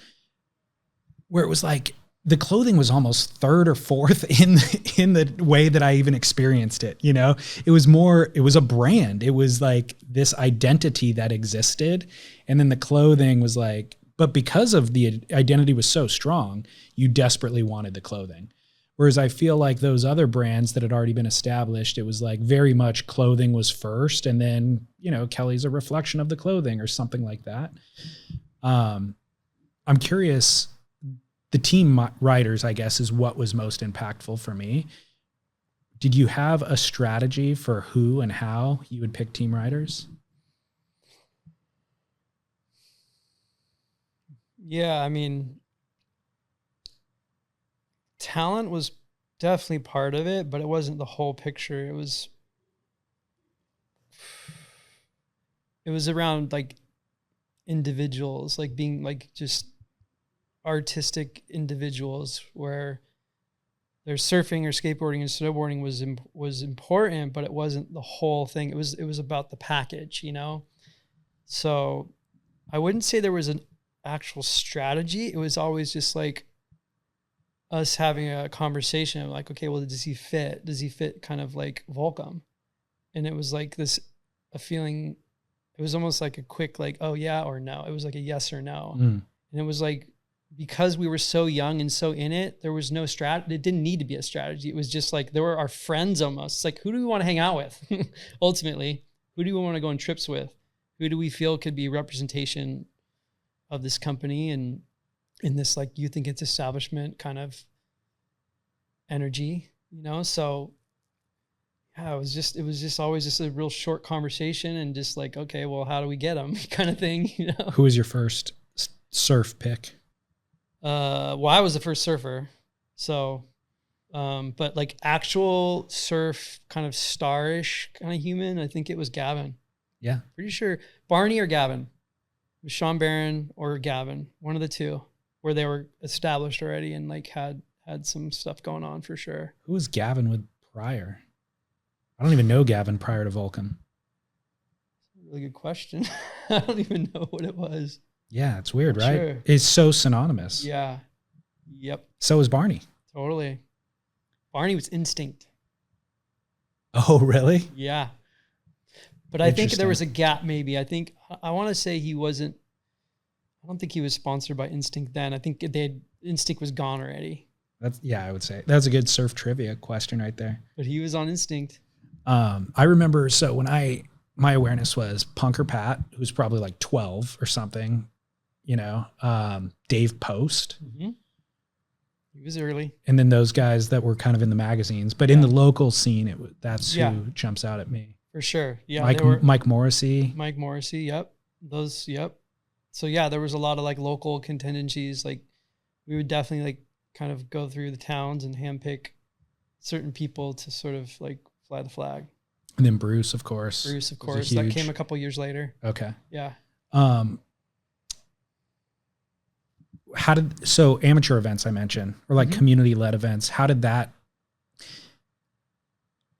where it was like the clothing was almost third or fourth in the way that I even experienced it. It was a brand. It was like this identity that existed. And then the clothing was like, but because of the identity was so strong, you desperately wanted the clothing. Whereas I feel like those other brands that had already been established, it was like very much clothing was first. And then, Kelly's a reflection of the clothing or something like that. I'm curious, the team riders, I guess, is what was most impactful for me. Did you have a strategy for who and how you would pick team riders? Yeah, I mean, talent was definitely part of it, but it wasn't the whole picture. It was around like individuals, like being like just artistic individuals, where their surfing or skateboarding and snowboarding was important, but it wasn't the whole thing. It was about the package, So I wouldn't say there was an actual strategy. It was always just like us having a conversation of like, okay, well, does he fit? Does he fit kind of like Volcom? And it was like a feeling it was almost like a quick, like, oh yeah, or no. It was like a yes or no. Mm. And it was like, because we were so young and so in it, there was no strategy. It didn't need to be a strategy. It was just like, there were our friends almost. It's like, who do we want to hang out with? Ultimately, who do we want to go on trips with? Who do we feel could be representation of this company and in this like youth against establishment kind of energy, you know? So yeah, it was just always just a real short conversation and just like, okay, well, how do we get them kind of thing, you know? Who was your first surf pick? Well, I was the first surfer. So, but like actual surf kind of starish kind of human, I think it was Gavin. Yeah. Pretty sure Barney or Gavin. It was Sean Barron or Gavin, one of the two, where they were established already and like had some stuff going on for sure. Who was Gavin with prior? I don't even know Gavin prior to Vulcan. Really good question. I don't even know what it was. Yeah, it's weird, right? Sure. It's so synonymous. Yeah. Yep. So is Barney. Totally. Barney was Instinct. Oh, really? Yeah. But I think there was a gap maybe. I want to say I don't think he was sponsored by Instinct then. I think Instinct was gone already. I would say. That's a good surf trivia question right there. But he was on Instinct. I remember, so when my awareness was Punker Pat, who's probably like 12 or something, you know, Dave Post. Mm-hmm. He was early. And then those guys that were kind of in the magazines, but in the local scene, that's who jumps out at me. For sure. Yeah. Mike Morrissey. Mike Morrissey. Yep. Yep. So yeah, there was a lot of like local contingencies. Like we would definitely like kind of go through the towns and handpick certain people to sort of like fly the flag. And then Bruce, of course. That came a couple years later. Okay. Yeah. So amateur events I mentioned, or like community-led events, how did that,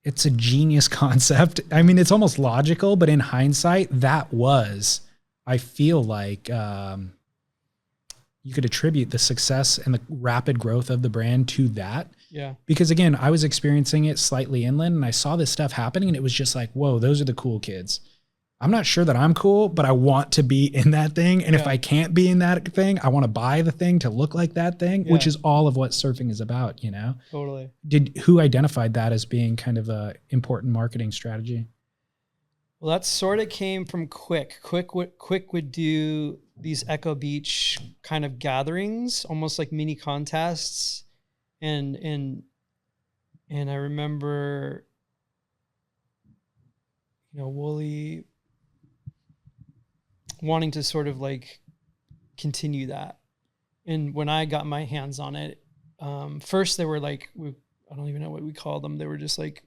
it's a genius concept. I mean, it's almost logical, but in hindsight, I feel like you could attribute the success and the rapid growth of the brand to that. Yeah. Because again, I was experiencing it slightly inland and I saw this stuff happening and it was just like, whoa, those are the cool kids. I'm not sure that I'm cool, but I want to be in that thing. And if I can't be in that thing, I want to buy the thing to look like that thing, which is all of what surfing is about, you know? Totally. Who identified that as being kind of a important marketing strategy? Well, that sort of came from Quick. Quick would do these Echo Beach kind of gatherings, almost like mini contests. And I remember, you know, Wooly wanting to sort of like continue that. And when I got my hands on it, first they were like, I don't even know what we called them. They were just like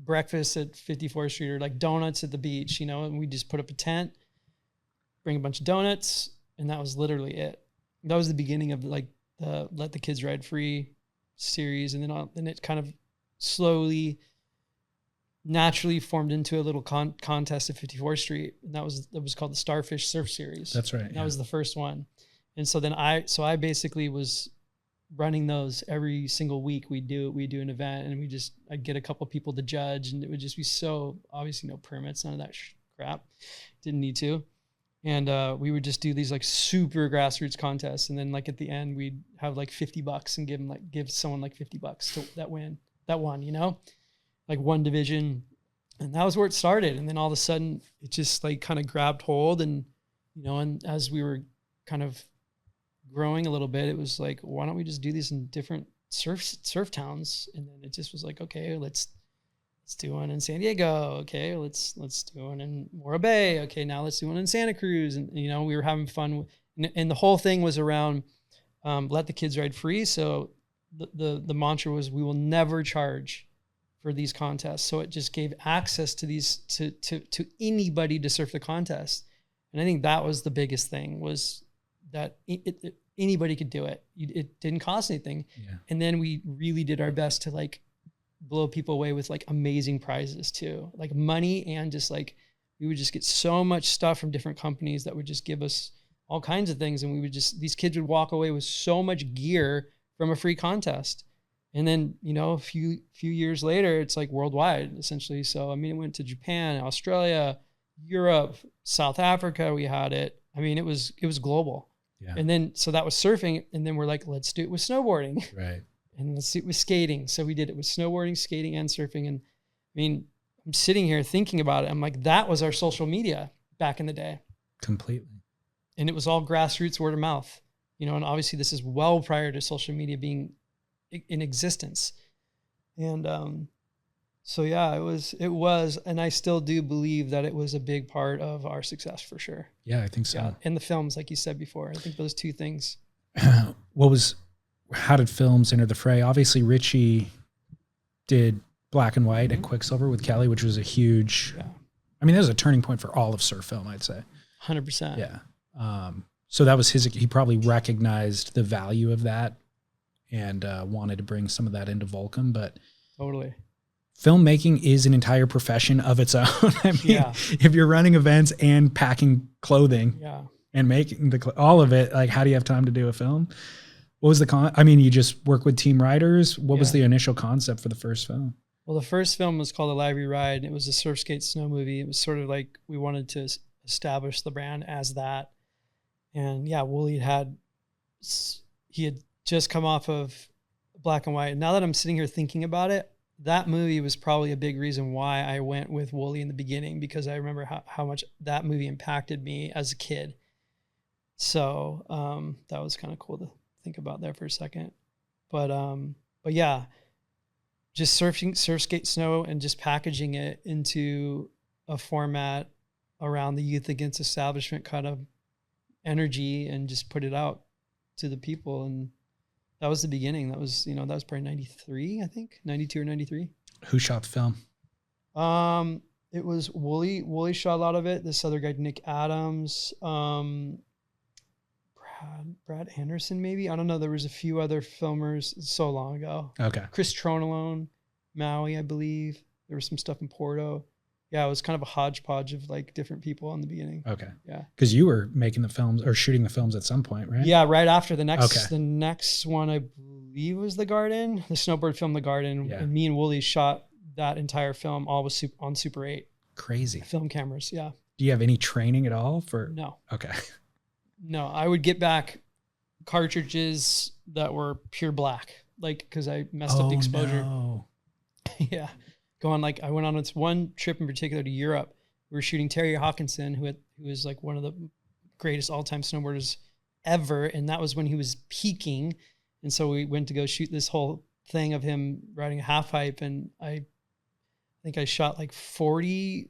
breakfast at 54th Street or like donuts at the beach, you know, and we just put up a tent, bring a bunch of donuts. And that was literally it. That was the beginning of like the Let the Kids Ride Free series. And then it kind of slowly, naturally formed into a little contest at 54th Street. And that was called the Starfish Surf Series. That's right. And that was the first one. And so then I basically was running those every single week. We do an event and I'd get a couple people to judge and it would just be so obviously no permits, none of that crap. Didn't need to. And we would just do these like super grassroots contests. And then like at the end we'd have like $50 and give someone like $50 to that won, you know, like one division. And that was where it started. And then all of a sudden it just like kind of grabbed hold and, you know, and as we were kind of growing a little bit, it was like, why don't we just do these in different surf towns? And then it just was like, okay, let's do one in San Diego. Okay, let's do one in Morro Bay. Okay, now let's do one in Santa Cruz. And you know, we were having fun, and the whole thing was around let the kids ride free. So the mantra was, we will never charge for these contests. So it just gave access to these to anybody to surf the contest. And I think that was the biggest thing, was that anybody could do it. It didn't cost anything. Yeah. And then we really did our best to like blow people away with like amazing prizes too, like money, and just like, we would just get so much stuff from different companies that would just give us all kinds of things. And these kids would walk away with so much gear from a free contest. And then, you know, a few years later, it's like worldwide essentially. So, I mean, it went to Japan, Australia, Europe, South Africa, we had it. I mean, it was global. Yeah. And then, so that was surfing. And then we're like, let's do it with snowboarding. Right. And let's do it with skating. So we did it with snowboarding, skating, and surfing. And I mean, I'm sitting here thinking about it. I'm like, that was our social media back in the day. Completely. And it was all grassroots, word of mouth, you know, and obviously this is well prior to social media being in existence. And so yeah, it was, and I still do believe that it was a big part of our success for sure. Yeah, I think so. Yeah. And the films, like you said before, I think those two things. How did films enter the fray? Obviously Richie did black and white at Quicksilver with Kelly, which was a huge, I mean, that was a turning point for all of surf film, I'd say. 100%. Yeah. So that was he probably recognized the value of that and wanted to bring some of that into Volcom, but totally. Filmmaking is an entire profession of its own. I mean, if you're running events and packing clothing and making all of it, like, how do you have time to do a film? What was I mean, you just work with team writers. What was the initial concept for the first film? Well, the first film was called A Library Ride. It was a surf skate snow movie. It was sort of like we wanted to establish the brand as that. And yeah, Wooly had just come off of black and white. And now that I'm sitting here thinking about it, that movie was probably a big reason why I went with Wooly in the beginning, because I remember how much that movie impacted me as a kid. So that was kind of cool to think about there for a second. But yeah, just surf skate snow and just packaging it into a format around the youth against establishment kind of energy and just put it out to the people. And that was the beginning. That was, that was probably 93, I think 92 or 93. Who shot the film? It was Wooly. Wooly shot a lot of it. This other guy, Nick Adams, Brad Anderson, maybe. I don't know. There was a few other filmers so long ago. Okay. Chris Tronalone, Maui, I believe. There was some stuff in Porto. Yeah, it was kind of a hodgepodge of like different people in the beginning. Okay. Yeah. Because you were making the films or shooting the films at some point, right? Yeah, right after the next one, I believe, was The Garden, the snowboard film, The Garden. Yeah. And me and Wooly shot that entire film all on Super 8. Crazy. Film cameras, yeah. Do you have any training at all for? No. Okay. No, I would get back cartridges that were pure black, like, because I messed up the exposure. No. Yeah. I went on this one trip in particular to Europe. We were shooting Terry Hawkinson, who is like one of the greatest all-time snowboarders ever. And that was when he was peaking. And so we went to go shoot this whole thing of him riding a half pipe. And I think I shot like 40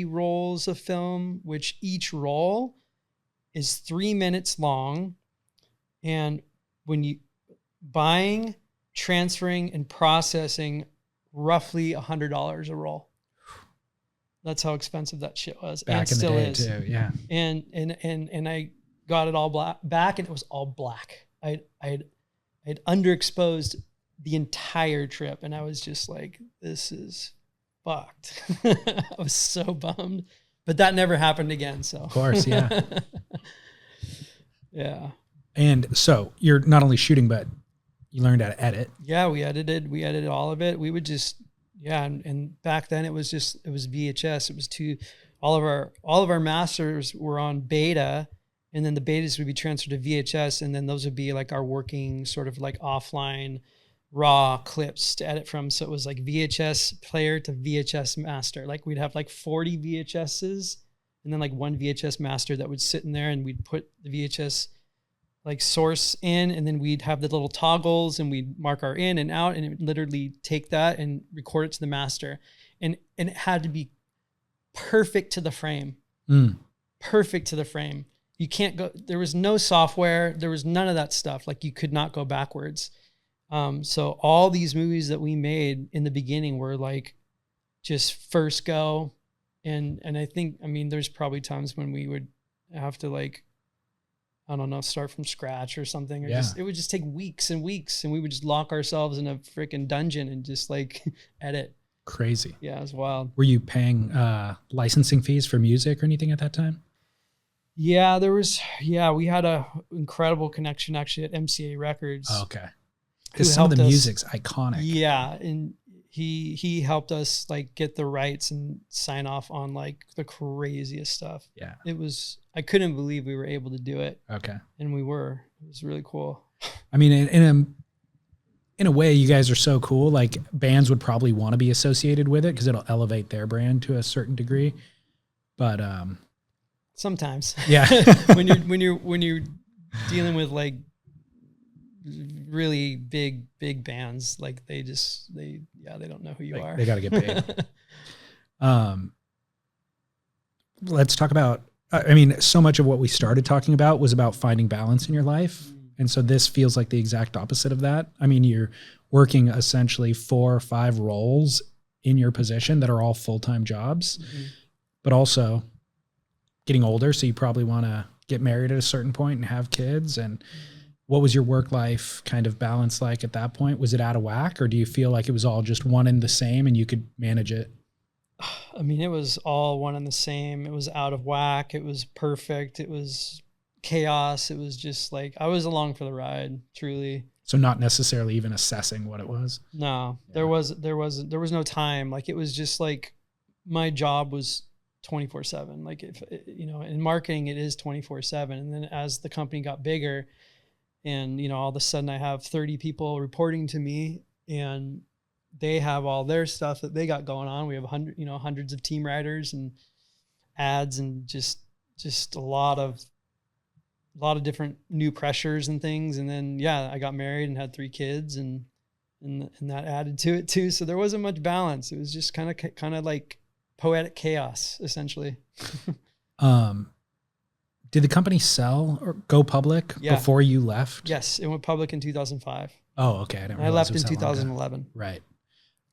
rolls of film, which each roll is 3 minutes long. And when you buying, transferring, and processing roughly $100 a roll. That's how expensive that shit was. Back and in still the day is. too, yeah. And I got it all back, and it was all black. I'd underexposed the entire trip, and I was just like, this is fucked. I was so bummed. But that never happened again. So of course, yeah. Yeah. And so you're not only shooting, but you learned how to edit. Yeah, we edited all of it. We would just, and back then it was VHS. It was all of our masters were on beta, and then the betas would be transferred to VHS, and then those would be like our working sort of like offline raw clips to edit from. So it was like VHS player to VHS master. Like we'd have like 40 VHSs and then like one VHS master that would sit in there, and we'd put the VHS like source in, and then we'd have the little toggles, and we'd mark our in and out, and it would literally take that and record it to the master. And it had to be perfect to the frame. Perfect to the frame. You can't go, there was no software. There was none of that stuff. Like you could not go backwards. So all these movies that we made in the beginning were like just first go. And I think, there's probably times when we would have to like, I don't know, start from scratch or something, or it would just take weeks and weeks, and we would just lock ourselves in a freaking dungeon and just like edit. Crazy. Yeah, it was wild. Were you paying licensing fees for music or anything at that time? Yeah, we had a incredible connection actually at MCA Records. Okay. Because some of the music's iconic. Yeah. And he helped us like get the rights and sign off on like the craziest stuff. Yeah. I couldn't believe we were able to do it. Okay. And we were. It was really cool. I mean, in a way, you guys are so cool. Like bands would probably want to be associated with it because it'll elevate their brand to a certain degree. But sometimes, yeah, when you're dealing with like really big bands, like they don't know who you are. They got to get paid. Let's talk about. I mean, so much of what we started talking about was about finding balance in your life. And so this feels like the exact opposite of that. I mean, you're working essentially 4 or 5 roles in your position that are all full-time jobs, but also getting older. So you probably want to get married at a certain point and have kids. And what was your work-life kind of balance like at that point? Was it out of whack, or do you feel like it was all just one and the same and you could manage it? I mean, it was all one and the same. It was out of whack. It was perfect. It was chaos. It was just like, I was along for the ride, truly. So not necessarily even assessing what it was. No, yeah. There was no time. Like, it was just like, my job was 24/7. Like, if, you know, in marketing, it is 24/7. And then as the company got bigger and, you know, all of a sudden I have 30 people reporting to me and they have all their stuff that they got going on. We have hundreds of team writers and ads and just a lot of different new pressures and things. And then, yeah, I got married and had 3 kids and that added to it too. So there wasn't much balance. It was just kind of like poetic chaos, essentially. Did the company sell or go public before you left? Yes. It went public in 2005. Oh, okay. I left in 2011. Right.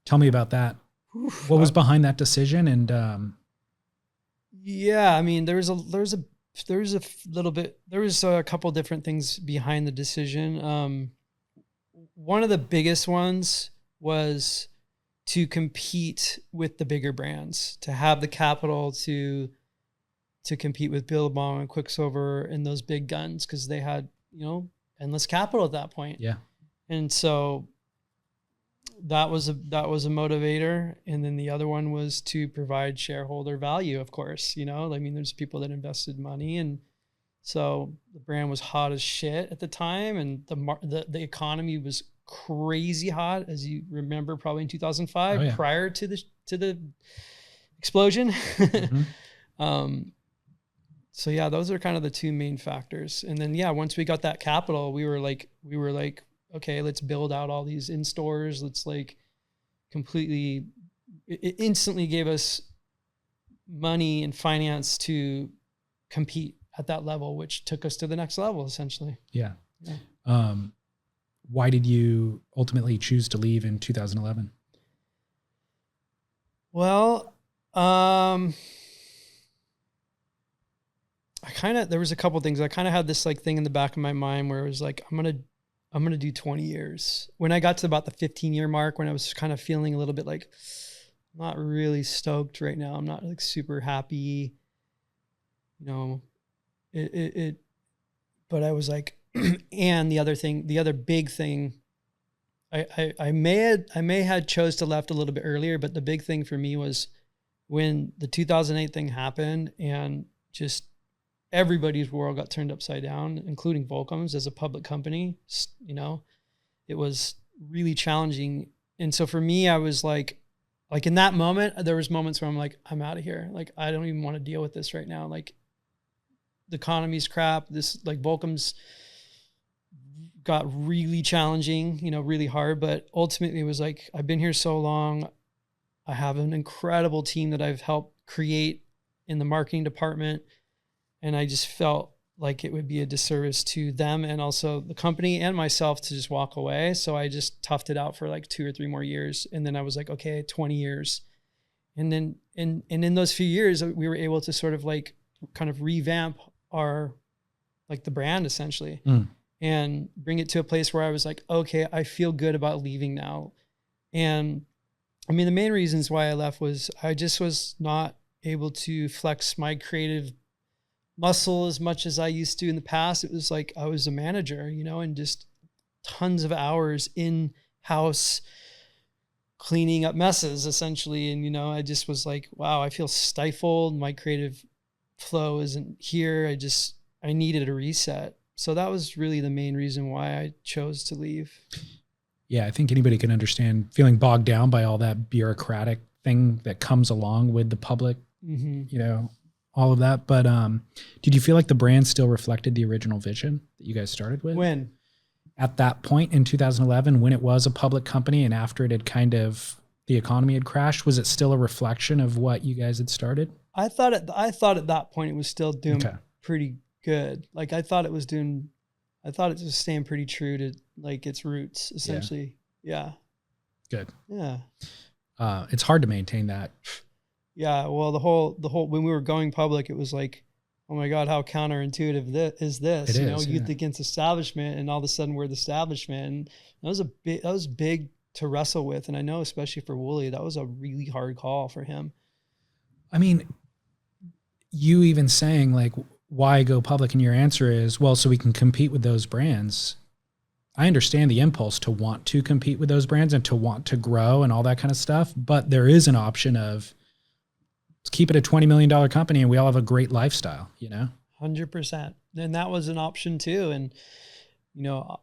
Tell me about that. Oof, what was behind that decision? And yeah, I mean, there was a couple different things behind the decision. One of the biggest ones was to compete with the bigger brands, to have the capital to compete with Billabong and Quicksilver and those big guns, because they had, you know, endless capital at that point. Yeah. And so that was a motivator. And then the other one was to provide shareholder value, of course. You know, I mean, there's people that invested money, and so the brand was hot as shit at the time, and the economy was crazy hot, as you remember, probably in 2005, prior to the explosion. So yeah, those are kind of the 2 main factors. And then, yeah, once we got that capital, we were like, okay, let's build out all these in stores. Let's like it instantly gave us money and finance to compete at that level, which took us to the next level, essentially. Yeah. Why did you ultimately choose to leave in 2011? Well, there was a couple things. I kind of had this like thing in the back of my mind where it was like, I'm going to do 20 years. When I got to about the 15-year mark, when I was kind of feeling a little bit like, I'm not really stoked right now. I'm not like super happy, you know, but I was like, and the other big thing, I may had chose to left a little bit earlier, but the big thing for me was when the 2008 thing happened and just everybody's world got turned upside down, including Volcom's as a public company. You know, it was really challenging. And so for me, I was like in that moment, there was moments where I'm like, I'm out of here. Like, I don't even want to deal with this right now. Like, the economy's crap. This, like, Volcom's got really challenging, you know, really hard. But ultimately it was like, I've been here so long. I have an incredible team that I've helped create in the marketing department. And I just felt like it would be a disservice to them and also the company and myself to just walk away. So I just toughed it out for like 2 or 3 more years. And then I was like, okay, 20 years. And then in those few years, we were able to sort of like kind of revamp our, like the brand essentially, and bring it to a place where I was like, okay, I feel good about leaving now. And I mean, the main reasons why I left was I just was not able to flex my creative muscle as much as I used to in the past. It was like I was a manager, you know, and just tons of hours in-house cleaning up messes essentially. And, I just was like, wow, I feel stifled. My creative flow isn't here. I needed a reset. So that was really the main reason why I chose to leave. Yeah, I think anybody can understand feeling bogged down by all that bureaucratic thing that comes along with the public, all of that. But did you feel like the brand still reflected the original vision that you guys started with? When? At that point in 2011, when it was a public company and after it had the economy had crashed, was it still a reflection of what you guys had started? I thought at that point it was still doing pretty good. Like I thought it was staying pretty true to like its roots essentially. Yeah. Good. Yeah. It's hard to maintain that. Yeah. Well, the whole, when we were going public, it was like, oh my God, how counterintuitive is this? Youth against establishment, and all of a sudden we're the establishment. And that was big to wrestle with. And I know, especially for Wooly, that was a really hard call for him. I mean, you even saying like, why go public? And your answer is, well, so we can compete with those brands. I understand the impulse to want to compete with those brands and to want to grow and all that kind of stuff. But there is an option of, let's keep it a $20 million company and we all have a great lifestyle, 100%. And that was an option too. And,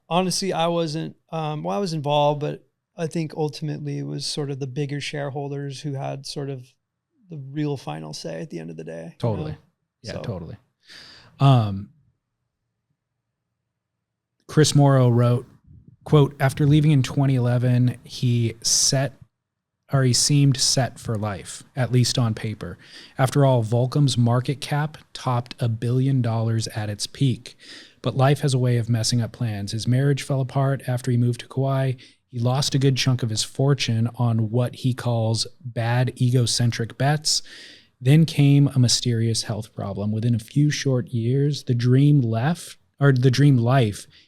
honestly, I wasn't, I was involved, but I think ultimately it was sort of the bigger shareholders who had sort of the real final say at the end of the day. Totally. Yeah, totally. Chris Morrow wrote, quote, after leaving in 2011, he seemed set for life, at least on paper. After all, Volcom's market cap topped $1 billion at its peak. But life has a way of messing up plans. His marriage fell apart after he moved to Kauai. He lost a good chunk of his fortune on what he calls bad egocentric bets. Then came a mysterious health problem. Within a few short years, the dream life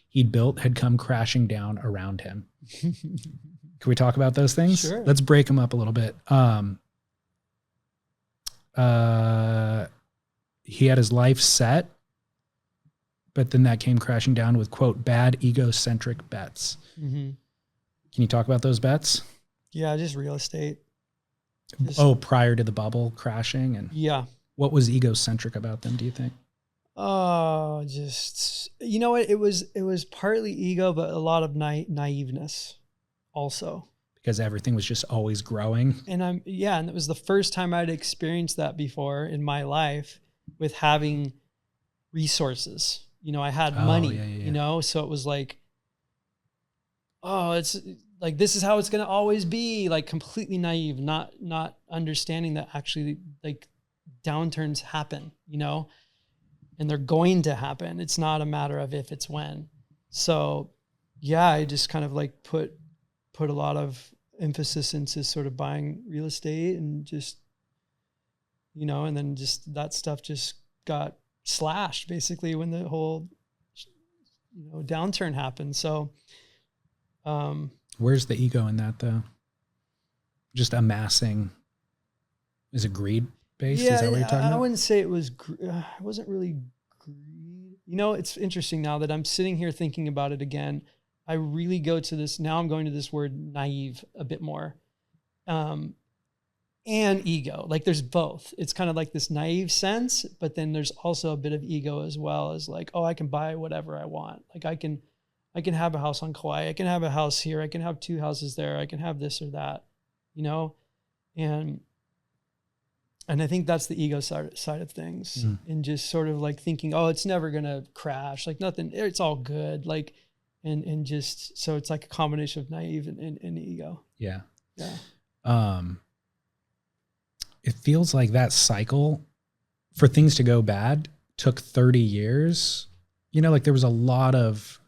he'd built had come crashing down around him. Can we talk about those things? Sure. Let's break them up a little bit. He had his life set, but then that came crashing down with, quote, bad egocentric bets. Mm-hmm. Can you talk about those bets? Yeah, just real estate. Prior to the bubble crashing? And yeah. What was egocentric about them, do you think? Oh, just, it was partly ego, but a lot of naiveness also. Because everything was just always growing. And and it was the first time I'd experienced that before in my life with having resources. I had money, so it was like, oh, it's like, this is how it's going to always be, like completely naive, not understanding that actually like downturns happen, and they're going to happen. It's not a matter of if, it's when. So yeah, I just kind of like put a lot of emphasis into sort of buying real estate and just, and then just that stuff just got slashed basically when the whole, downturn happened. So, where's the ego in that though? Just amassing. Is it greed based? Yeah, is that what you're talking about? I wouldn't say it was, it wasn't really greed. It's interesting now that I'm sitting here thinking about it again. I really go to this, now I'm going to this word naive a bit more. And ego, like there's both. It's kind of like this naive sense, but then there's also a bit of ego as well, as like, oh, I can buy whatever I want. Like I can have a house on Kauai. I can have a house here. I can have 2 houses there. I can have this or that, and I think that's the ego side of things. And just sort of like thinking, oh, it's never going to crash. Like nothing, it's all good. Like, and just, so it's like a combination of naive and ego. Yeah. Yeah. It feels like that cycle for things to go bad took 30 years. Like there was a lot of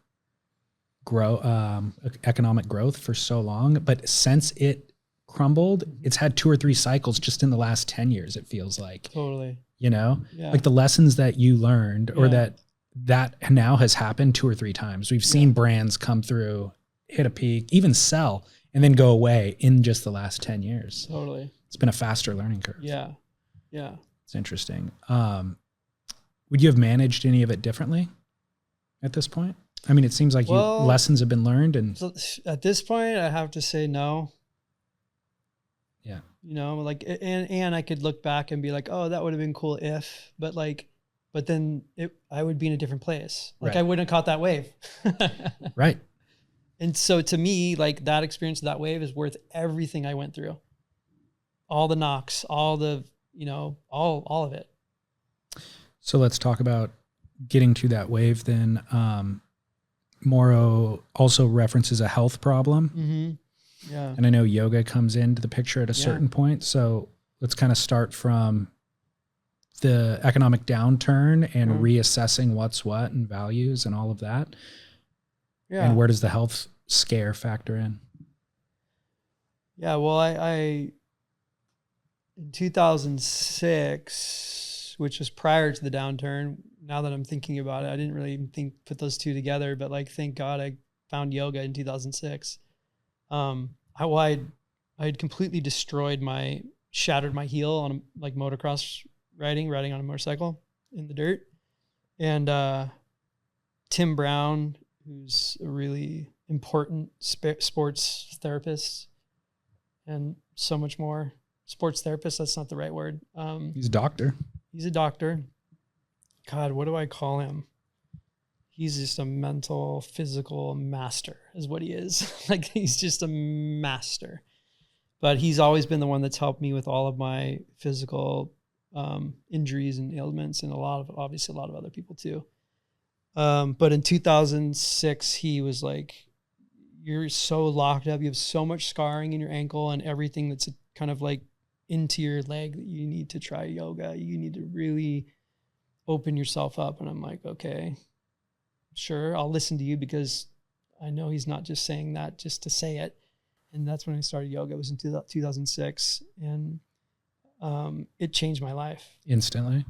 economic growth for so long, but since it crumbled, it's had 2 or 3 cycles just in the last 10 years. It feels like, totally, like the lessons that you learned or that now has happened 2 or 3 times. We've seen brands come through, hit a peak, even sell, and then go away in just the last 10 years. Totally. It's been a faster learning curve. Yeah. Yeah. It's interesting. Would you have managed any of it differently at this point? I mean, it seems like lessons have been learned. And so at this point, I have to say no. Yeah. You know, like, and I could look back and be like, oh, that would have been cool if, but then I would be in a different place. Like Right. I wouldn't have caught that wave. Right. And so to me, like that experience of that wave is worth everything I went through. All the knocks, all the, you know, all of it. So let's talk about getting to that wave then. Morrow also references a health problem. Mm-hmm. Yeah. And I know yoga comes into the picture at a certain point. So let's kind of start from the economic downturn and reassessing what's what and values and all of that. Yeah. And where does the health scare factor in? Yeah. Well, I in 2006, which was prior to the downturn, now that I'm thinking about it, I didn't really even put those two together, but like, thank God I found yoga in 2006. I had completely shattered my heel on like motocross riding on a motorcycle in the dirt. And Tim Brown, who's a really important sports therapist and so much more. Sports therapist, that's not the right word. He's a doctor. He's a doctor. God, what do I call him? He's just a mental, physical master is what he is. Like he's just a master. But he's always been the one that's helped me with all of my physical injuries and ailments, and obviously a lot of other people too. But in 2006, he was like, you're so locked up. You have so much scarring in your ankle and everything that's kind of like into your leg that you need to try yoga. You need to really open yourself up. And I'm like, okay, sure. I'll listen to you because I know he's not just saying that just to say it. And that's when I started yoga. It was in 2006. And it changed my life. Instantly?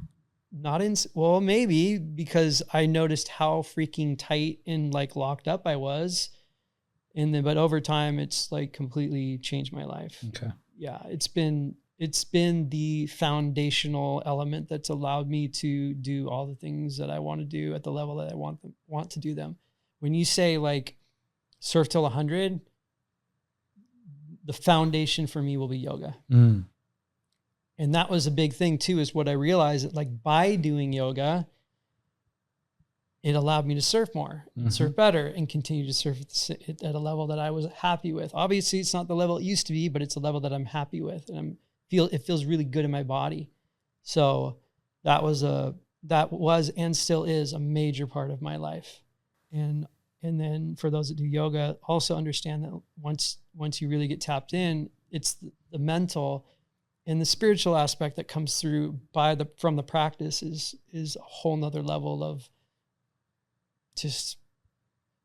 Well, maybe because I noticed how freaking tight and like locked up I was. But over time, it's like completely changed my life. Okay. Yeah. It's been the foundational element that's allowed me to do all the things that I want to do at the level that I want to do them. When you say like surf till 100, the foundation for me will be yoga. And that was a big thing too, is what I realized that like by doing yoga, it allowed me to surf more, and surf better, and continue to surf at a level that I was happy with. Obviously it's not the level it used to be, but it's a level that I'm happy with, and it feels really good in my body. So that was and still is a major part of my life. And then for those that do yoga, also understand that once you really get tapped in, it's the mental and the spiritual aspect that comes through from the practice is a whole nother level of just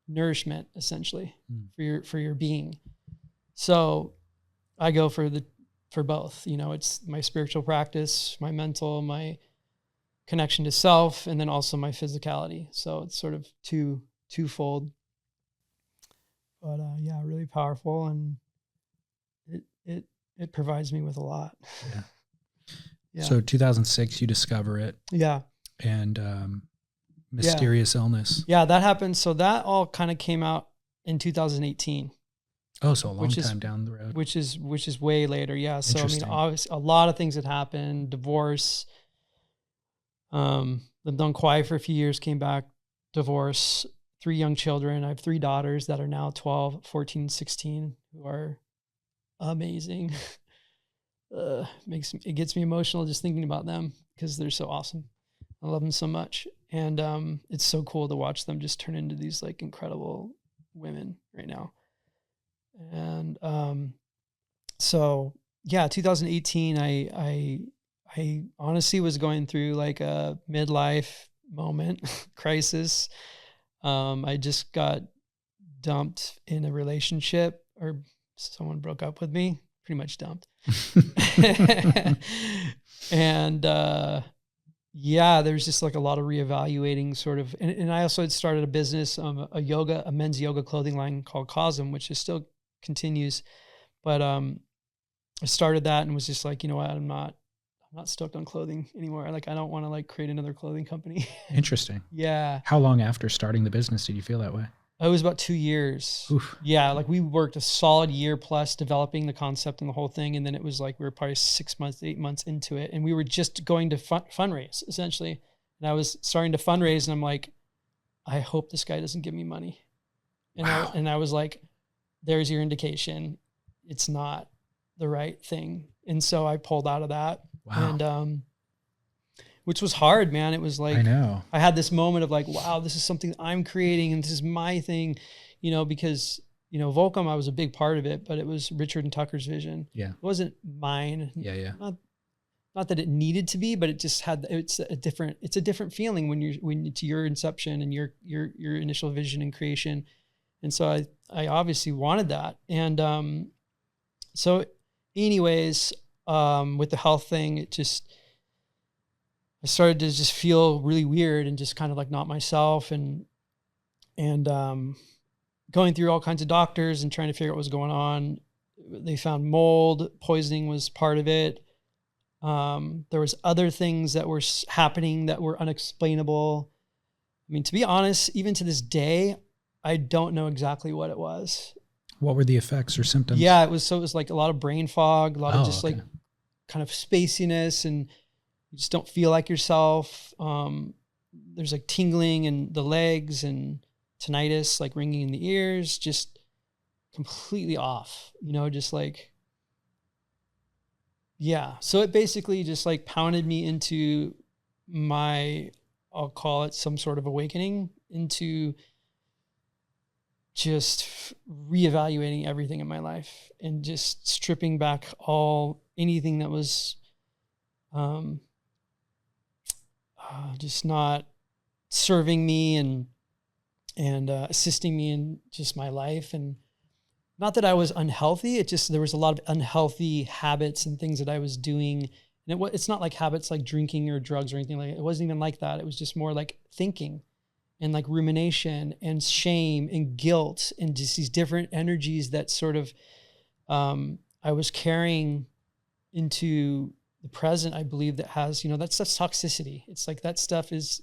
nourishment, essentially, for your being. So I go for both, you know, it's my spiritual practice, my mental, my connection to self, and then also my physicality. So it's sort of twofold, but yeah, really powerful. And it provides me with a lot. Yeah. Yeah. So 2006, you discover it. Yeah. And mysterious illness. Yeah, that happened. So that all kind of came out in 2018. Oh, so a long time down the road. Which is way later. Yeah. So I mean, obviously a lot of things had happened. Divorce. Lived on quiet for a few years, came back, divorce, 3 young children. I have 3 daughters that are now 12, 14, 16, who are amazing. It gets me emotional just thinking about them because they're so awesome. I love them so much. And it's so cool to watch them just turn into these like incredible women right now. And so yeah, 2018, I honestly was going through like a midlife moment crisis. I just got dumped in a relationship, or someone broke up with me, pretty much dumped. And yeah, there's just like a lot of reevaluating sort of, and I also had started a business, a men's yoga clothing line called Cosm, which is still continues. But I started that and was just like, you know what, I'm not stoked on clothing anymore. Like, I don't want to like create another clothing company. Interesting. Yeah. How long after starting the business did you feel that way? It was about 2 years. Oof. Yeah, like we worked a solid year plus developing the concept and the whole thing, and then it was like we were probably 6 months, 8 months into it, and we were just going to fundraise essentially. And I was starting to fundraise, and I'm like, I hope this guy doesn't give me money. And Wow. I was like, there's your indication. It's not the right thing. And so I pulled out of that. Wow. And which was hard, man. It was like I know. I had this moment of like, wow, this is something I'm creating and this is my thing, because Volcom, I was a big part of it, but it was Richard and Tucker's vision. Yeah. It wasn't mine. Yeah. Not that it needed to be, but it just had it's a different feeling when to your inception and your initial vision and creation. And so I obviously wanted that. And so anyways, with the health thing, I started to just feel really weird and just kind of like not myself and going through all kinds of doctors and trying to figure out what was going on. They found mold poisoning was part of it. There was other things that were happening that were unexplainable. I mean, to be honest, even to this day, I don't know exactly what it was. What were the effects or symptoms? Yeah, it was like a lot of brain fog, a lot of just like kind of spaciness, and you just don't feel like yourself. There's like tingling in the legs and tinnitus, like ringing in the ears, just completely off, just like, yeah. So it basically just like pounded me into I'll call it some sort of awakening into just reevaluating everything in my life and just stripping back anything that was just not serving me and assisting me in just my life. And not that I was unhealthy. There was a lot of unhealthy habits and things that I was doing. And it's not like habits like drinking or drugs or anything like that. It wasn't even like that. It was just more like thinking and like rumination and shame and guilt and just these different energies that sort of I was carrying into the present, I believe, that has, that's toxicity. It's like that stuff is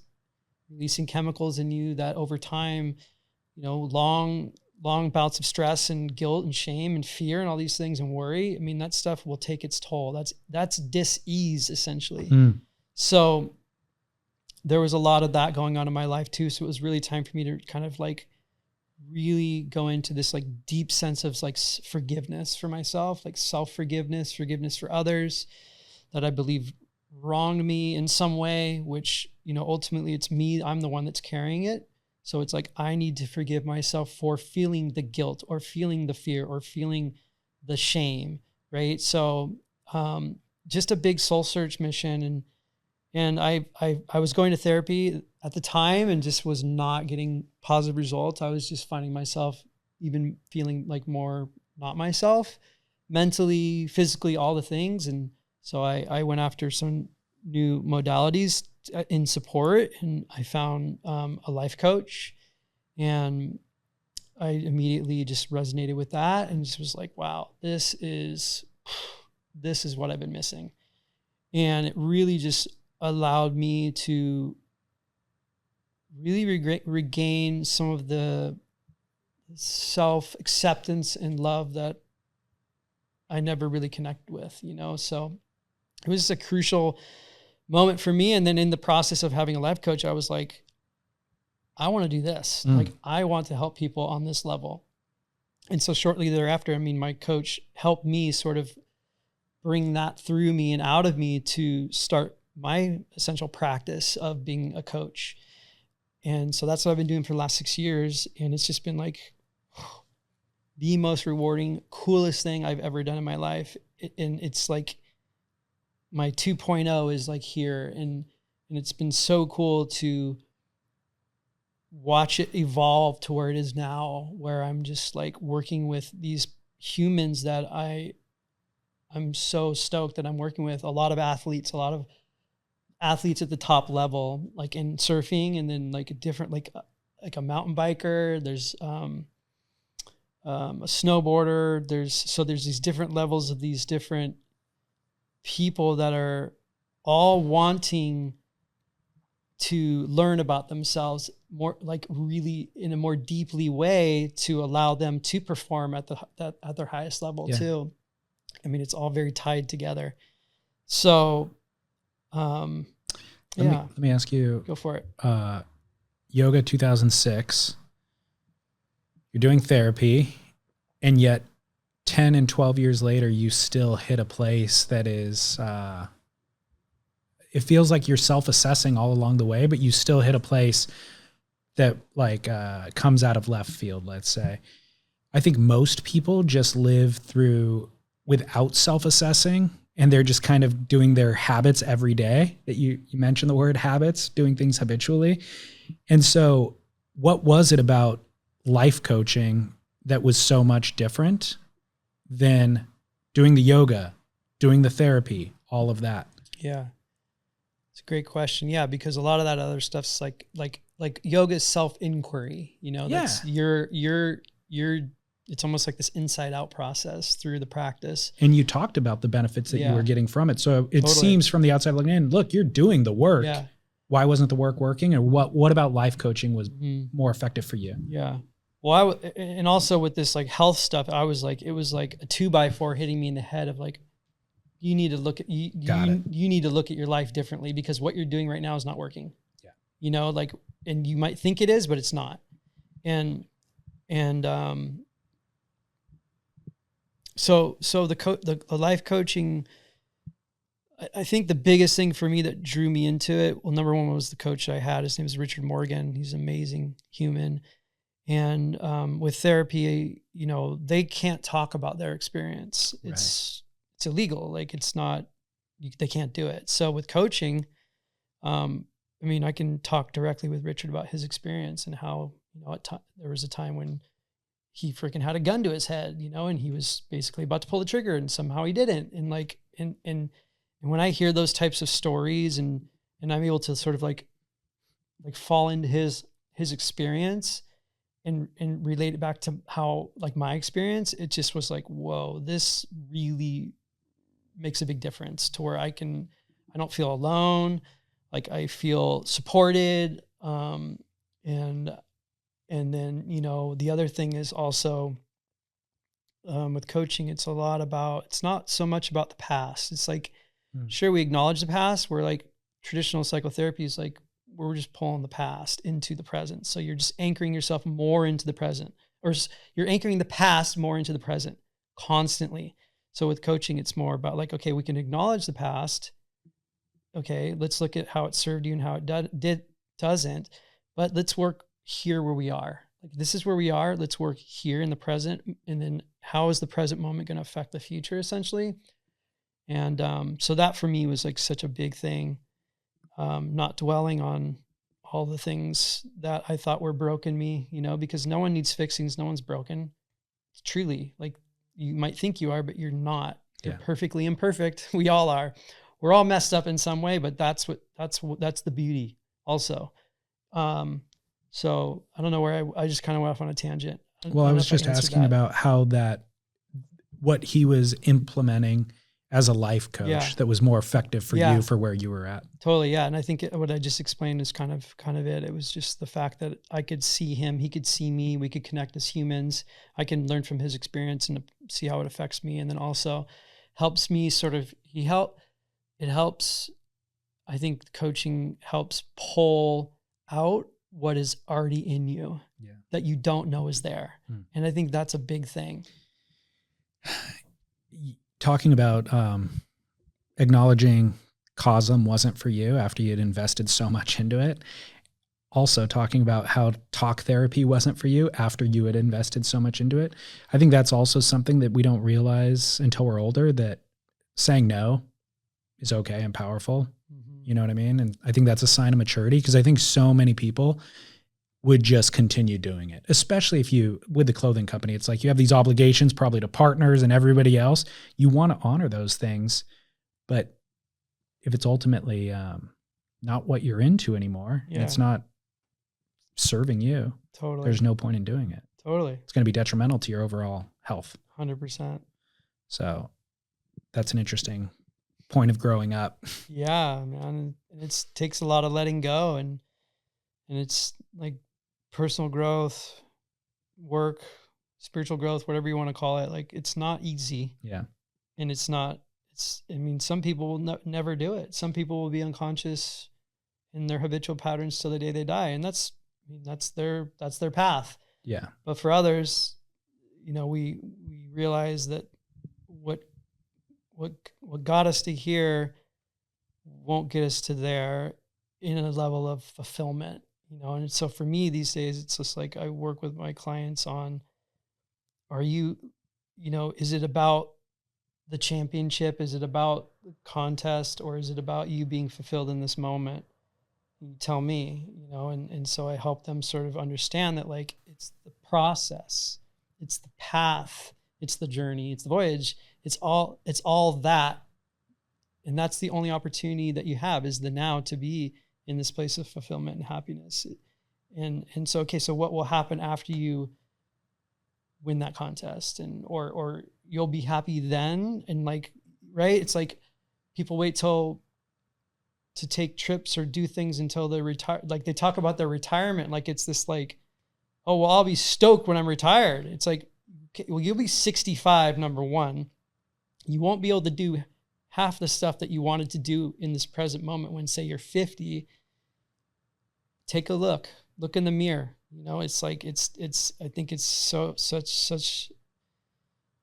releasing chemicals in you that over time, long bouts of stress and guilt and shame and fear and all these things and worry. I mean, that stuff will take its toll. That's dis-ease essentially. So there was a lot of that going on in my life too. So it was really time for me to kind of like really go into this like deep sense of like forgiveness for myself, like self-forgiveness, forgiveness for others that I believe wronged me in some way, which, ultimately it's me, I'm the one that's carrying it. So it's like, I need to forgive myself for feeling the guilt or feeling the fear or feeling the shame. Right. So, just a big soul search mission. And I was going to therapy at the time and just was not getting positive results. I was just finding myself even feeling like more not myself, mentally, physically, all the things. And so I went after some new modalities in support, and I found a life coach, and I immediately just resonated with that and just was like, wow, this is what I've been missing. And it really just allowed me to really regain some of the self-acceptance and love that I never really connected with, So it was just a crucial moment for me. And then in the process of having a life coach, I was like, I want to do this. Like, I want to help people on this level. And so shortly thereafter, my coach helped me sort of bring that through me and out of me to start my essential practice of being a coach. And so that's what I've been doing for the last 6 years. And it's just been like the most rewarding, coolest thing I've ever done in my life. And it's like my 2.0 is like here. And it's been so cool to watch it evolve to where it is now, where I'm just like working with these humans that I'm so stoked that I'm working with. A lot of athletes at the top level, like in surfing, and then like a different, like a mountain biker. There's a snowboarder. There's these different levels of these different people that are all wanting to learn about themselves more like really in a more deeply way to allow them to perform at their highest level too. I mean, it's all very tied together. So, let me ask you, go for it. Yoga 2006, you're doing therapy, and yet 10 and 12 years later, you still hit a place that is, it feels like you're self-assessing all along the way, but you still hit a place that like comes out of left field, let's say. I think most people just live through without self-assessing, and they're just kind of doing their habits every day. That you mentioned the word habits, doing things habitually. And so what was it about life coaching that was so much different than doing the yoga, doing the therapy, all of that? Yeah. It's a great question. Yeah, because a lot of that other stuff's like yoga is self-inquiry, you know, that's you're it's almost like this inside out process through the practice. And you talked about the benefits that you were getting from it. So it seems from the outside looking in, look, you're doing the work. Yeah. Why wasn't the work working? And what about life coaching was more effective for you? Yeah. Well, and also with this like health stuff, I was like, it was like a 2x4 hitting me in the head of like, you need to look at you need to look at your life differently, because what you're doing right now is not working. Yeah. You know, like, and you might think it is, but it's not. So the life coaching, I think the biggest thing for me that drew me into it, well, number one was the coach I had. His name is Richard Morgan. He's an amazing human. And with therapy, you know, they can't talk about their experience. It's illegal. Like it's not, they can't do it. So with coaching, I mean, I can talk directly with Richard about his experience and how, you know, there was a time when he freaking had a gun to his head, you know, and he was basically about to pull the trigger and somehow he didn't. And like, and when I hear those types of stories and I'm able to sort of like fall into his experience and relate it back to how like my experience, it just was like, whoa, this really makes a big difference to where I don't feel alone. Like I feel supported. And then, you know, the other thing is also with coaching, it's not so much about the past. It's like, sure, we acknowledge the past. We're like traditional psychotherapy is like, we're just pulling the past into the present. So you're just anchoring yourself more into the present, or you're anchoring the past more into the present constantly. So with coaching, it's more about like, okay, we can acknowledge the past. Okay, let's look at how it served you and how it doesn't, but let's work here where we are. Like this is where we are. Let's work here in the present. And then how is the present moment going to affect the future essentially? And so that for me was like such a big thing. Not dwelling on all the things that I thought were broken me, you know, because no one needs fixings. No one's broken. It's truly, like you might think you are, but you're not. You're perfectly imperfect. We all are. We're all messed up in some way, but that's the beauty also. So I don't know where I just kind of went off on a tangent. Well, I was just asking about how what he was implementing as a life coach that was more effective for you for where you were at. Totally. Yeah. And I think what I just explained is kind of it. It was just the fact that I could see him, he could see me, we could connect as humans. I can learn from his experience and see how it affects me. And then also helps me I think coaching helps pull out what is already in you that you don't know is there. And I think that's a big thing. Talking about acknowledging COSM wasn't for you after you had invested so much into it. Also talking about how talk therapy wasn't for you after you had invested so much into it. I think that's also something that we don't realize until we're older, that saying no is okay and powerful. You know what I mean? And I think that's a sign of maturity, because I think so many people would just continue doing it, especially if with the clothing company, it's like you have these obligations probably to partners and everybody else. You want to honor those things, but if it's ultimately not what you're into anymore, and it's not serving you, there's no point in doing it. Totally. It's going to be detrimental to your overall health. 100%. So that's an interesting point of growing up. Yeah, man. It takes a lot of letting go and And it's like personal growth, work, spiritual growth, whatever you want to call it. Like, it's not easy. Yeah. And I mean, some people will never do it. Some people will be unconscious in their habitual patterns till the day they die. And that's their path. Yeah. But for others, we realize that what got us to here won't get us to there in a level of fulfillment, And so for me these days, it's just like I work with my clients on, is it about the championship? Is it about the contest, or is it about you being fulfilled in this moment? You tell me, and so I help them sort of understand that, like, it's the process, it's the path, it's the journey, it's the voyage, it's all that. And that's the only opportunity that you have, is the now, to be in this place of fulfillment and happiness. And so, okay, so what will happen after you win that contest, and or you'll be happy then, and like, right? It's like people wait to take trips or do things until they retire. Like, they talk about their retirement like it's this, like, oh, well, I'll be stoked when I'm retired. It's like, okay, well, you'll be 65, number one. You won't be able to do half the stuff that you wanted to do in this present moment when, say, you're 50. Take a look in the mirror. It's like, I think it's such,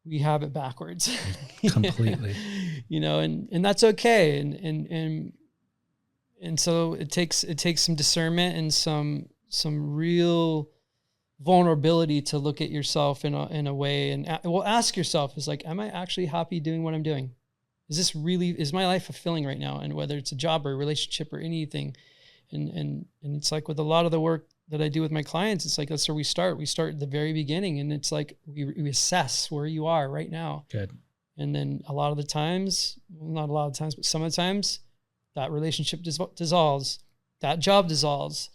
we have it backwards. Completely. And that's okay. And so it takes some discernment and some real vulnerability to look at yourself in a way, and ask yourself, is like, am I actually happy doing what I'm doing? Is my life fulfilling right now? And whether it's a job or a relationship or anything. And it's like, with a lot of the work that I do with my clients, it's like, that's where we start. We start at the very beginning, and it's like, we assess where you are right now. Good. And then a lot of the times, well, not a lot of times, but some of the times, that relationship dissolves, that job dissolves.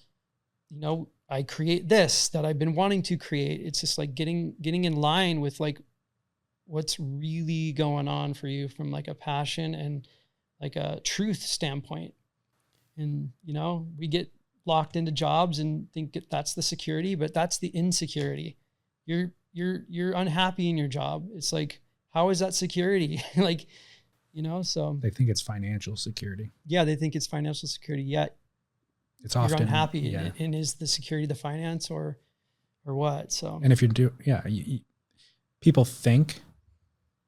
I create this that I've been wanting to create. It's just like getting in line with, like, what's really going on for you from, like, a passion and, like, a truth standpoint. And, we get locked into jobs and think that's the security, but that's the insecurity. You're unhappy in your job. It's like, how is that security? Like, so They think it's financial security. Yeah, they think it's financial security, yet it's you're often unhappy. Yeah. And is the security the finance or what? So, and if you people think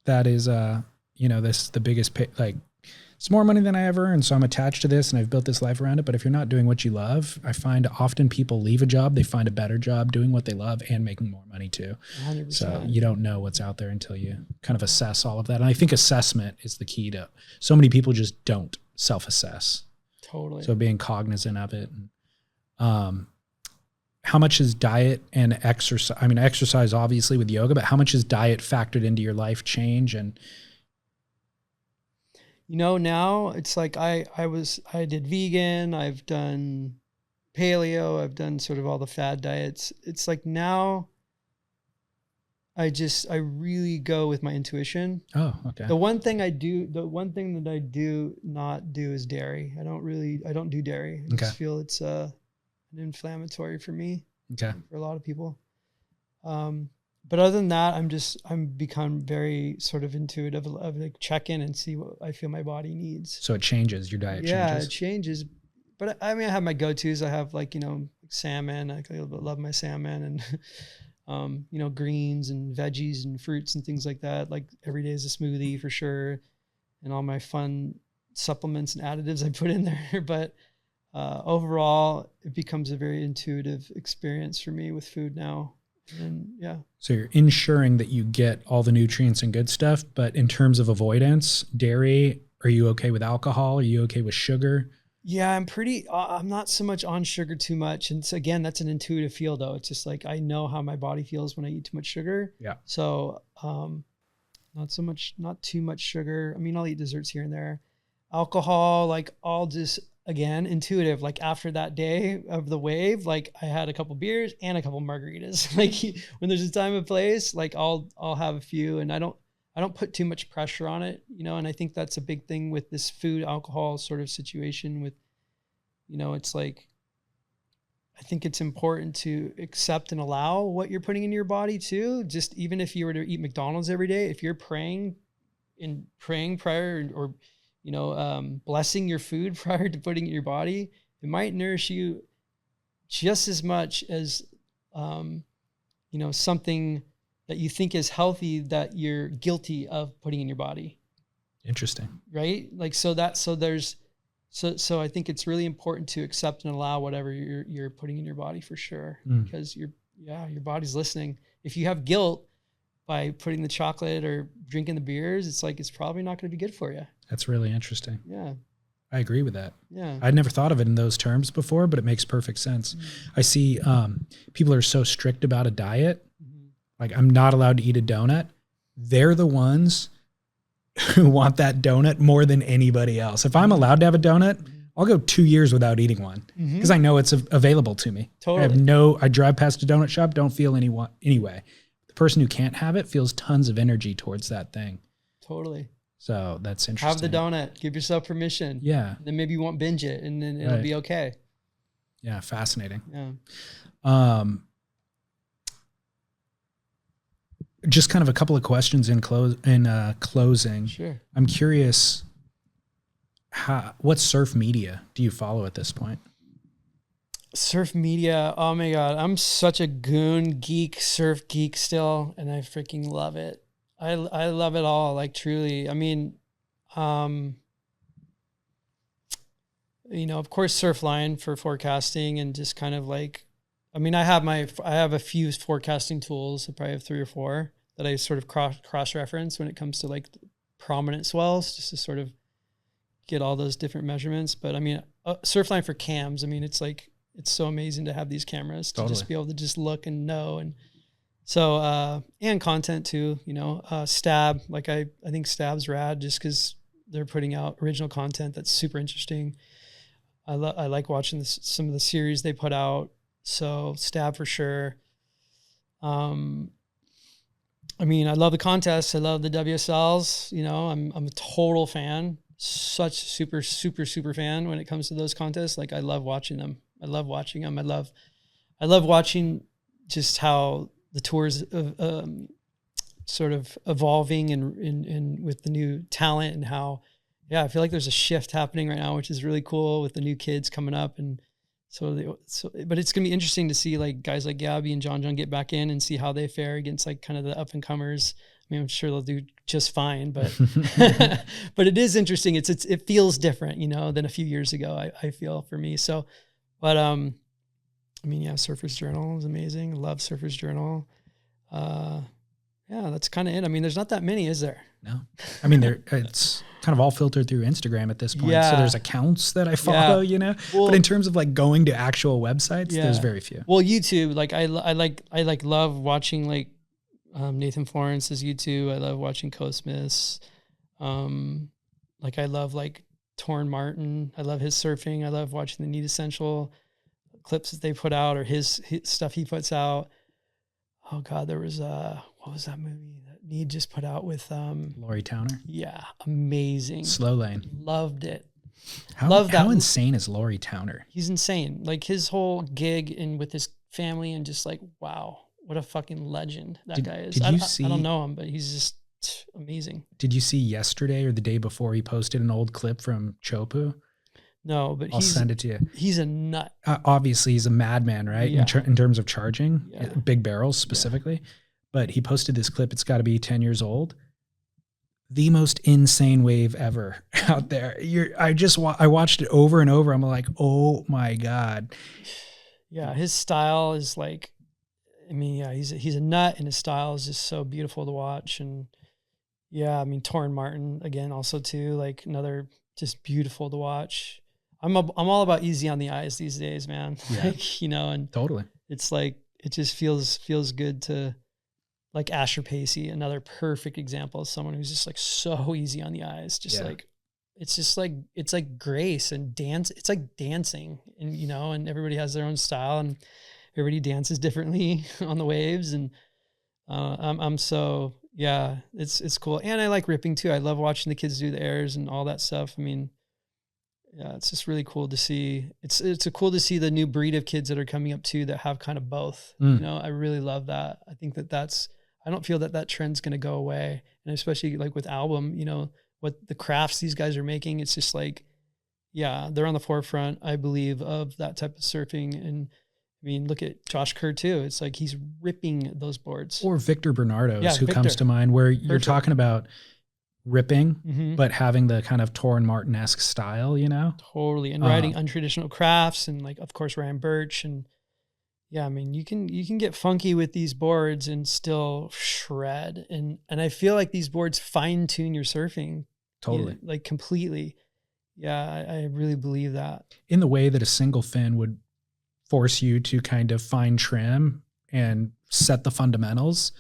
that is, this the biggest like, it's more money than I ever earned, so I'm attached to this and I've built this life around it. But if you're not doing what you love, I find often people leave a job, they find a better job doing what they love and making more money too. 100%. So you don't know what's out there until you kind of assess all of that. And I think assessment is the key to, so many people just don't self-assess. Totally. So being cognizant of it. How much is diet and exercise? I mean, exercise obviously with yoga, but how much is diet factored into your life change? And now it's like I did vegan, I've done paleo, I've done sort of all the fad diets. It's like, now I really go with my intuition. Oh, okay. The one thing that I do not do is dairy. I don't do dairy. I just feel it's an inflammatory for me. Okay. For a lot of people. But other than that, I'm become very sort of intuitive of like, check in and see what I feel my body needs. So it changes, your diet changes. Yeah, it changes. But I mean, I have my go-tos. I have, like, salmon. I love my salmon, and greens and veggies and fruits and things like that. Like, every day is a smoothie for sure, and all my fun supplements and additives I put in there. But overall, it becomes a very intuitive experience for me with food now. And yeah. So you're ensuring that you get all the nutrients and good stuff, but in terms of avoidance, dairy, are you okay with alcohol? Are you okay with sugar? Yeah, I'm not so much on sugar too much. And so, again, that's an intuitive feel though. It's just like, I know how my body feels when I eat too much sugar. Yeah. So, not too much sugar. I mean, I'll eat desserts here and there. Alcohol, like, I'll just, again, intuitive. Like, after that day of the wave, like, I had a couple beers and a couple margaritas. Like, when there's a time and place, like, I'll have a few, and I don't put too much pressure on it, and I think that's a big thing with this food alcohol sort of situation with, it's like, I think it's important to accept and allow what you're putting in your body too. Just even if you were to eat McDonald's every day, if you're praying prior or, blessing your food prior to putting it in your body, it might nourish you just as much as, something that you think is healthy that you're guilty of putting in your body. Interesting. Right? Like, so I think it's really important to accept and allow whatever you're putting in your body for sure. Because your body's listening. If you have guilt by putting the chocolate or drinking the beers, it's probably not going to be good for you. That's really interesting. Yeah. I agree with that. Yeah. I'd never thought of it in those terms before, but it makes perfect sense. I see people are so strict about a diet. Like, I'm not allowed to eat a donut. They're the ones who want that donut more than anybody else. If I'm allowed to have a donut, I'll go 2 years without eating one because I know it's available to me. Totally. I drive past a donut shop, don't feel anyway. The person who can't have it feels tons of energy towards that thing. Totally. So that's interesting. Have the donut. Give yourself permission. Yeah. Then maybe you won't binge it, and then it'll be okay. Yeah, fascinating. Yeah. Just kind of a couple of questions in closing. Sure. I'm curious, what surf media do you follow at this point? Surf media. Oh my God. I'm such a surf geek still. And I freaking love it. I love it all. Like, truly. I mean, of course, Surfline for forecasting and just kind of like, I mean, I have a few forecasting tools. I probably have 3 or 4 that I sort of cross reference when it comes to like prominent swells, just to sort of get all those different measurements. But I mean, Surfline for cams. I mean, it's so amazing to have these cameras to just be able to just look and know. And so, and content too, Stab, like I think Stab's rad just cause they're putting out original content that's super interesting. I like watching some of the series they put out. So Stab for sure. I mean, I love the contests. I love the WSLs. I'm a total fan. Such super, super, super fan when it comes to those contests. Like, I love watching them. I love watching them. I love watching just how the tours sort of evolving and with the new talent and how, I feel like there's a shift happening right now, which is really cool with the new kids coming up. And but it's going to be interesting to see like guys like Gabby and John get back in and see how they fare against like kind of the up and comers. I mean, I'm sure they'll do just fine, but, but it is interesting. It feels different, than a few years ago, I feel, for me. So, but, I mean, Surfer's Journal is amazing. I love Surfer's Journal. That's kind of it. I mean, there's not that many, is there? No. I mean, it's kind of all filtered through Instagram at this point. Yeah. So there's accounts that I follow, but in terms of like going to actual websites, there's very few. Well, YouTube, like I love watching like Nathan Florence's YouTube. I love watching Cosmos. Like I love like Torrin Martin. I love his surfing. I love watching the Need Essential clips that they put out or his stuff he puts out. Oh God, there was what was that movie that Need just put out with Laurie Towner? Yeah, amazing. Slow Lane. Loved it. Love that. How insane is Laurie Towner? He's insane. Like his whole gig and with his family and just like, wow, what a fucking legend that guy is. I don't know him, but he's just amazing. Did you see yesterday or the day before he posted an old clip from Chopu? No, but I'll send it to you. He's a nut. Obviously, he's a madman, right? Yeah. In terms of charging, big barrels specifically. Yeah. But he posted this clip. It's got to be 10 years old. The most insane wave ever out there. I watched it over and over. I'm like, oh my God. Yeah, his style is like, I mean, he's a nut, and his style is just so beautiful to watch. And I mean, Torrin Martin again, also too, like another just beautiful to watch. I'm all about easy on the eyes these days, man. Yeah. Like, and totally. It's like, it just feels good to, like Asher Pacey, another perfect example of someone who's just like so easy on the eyes. Just like, it's like grace and dance. It's like dancing, and, and everybody has their own style and everybody dances differently on the waves. And I'm so, it's cool. And I like ripping too. I love watching the kids do the airs and all that stuff. I mean, Yeah, it's just really cool to see. It's a cool to see the new breed of kids that are coming up too that have kind of both. You know, I really love that. I think that's. I don't feel that trend's going to go away, and especially like with album, you know, what the crafts these guys are making. It's just like, yeah, they're on the forefront, I believe, of that type of surfing. And I mean, look at Josh Kerr too. It's like he's ripping those boards. Or Victor Bernardo's, Yeah, who Victor. comes to mind, where you're talking about ripping, Mm-hmm. but having the kind of Torrin Martin-esque style, you know? Totally. And riding untraditional crafts, and like, of course, Ryan Birch. And yeah, I mean, you can get funky with these boards and still shred. And I feel like these boards fine tune your surfing. Totally. You know, like completely. Yeah, I really believe that. In the way that a single fin would force you to kind of fine trim and set the fundamentals,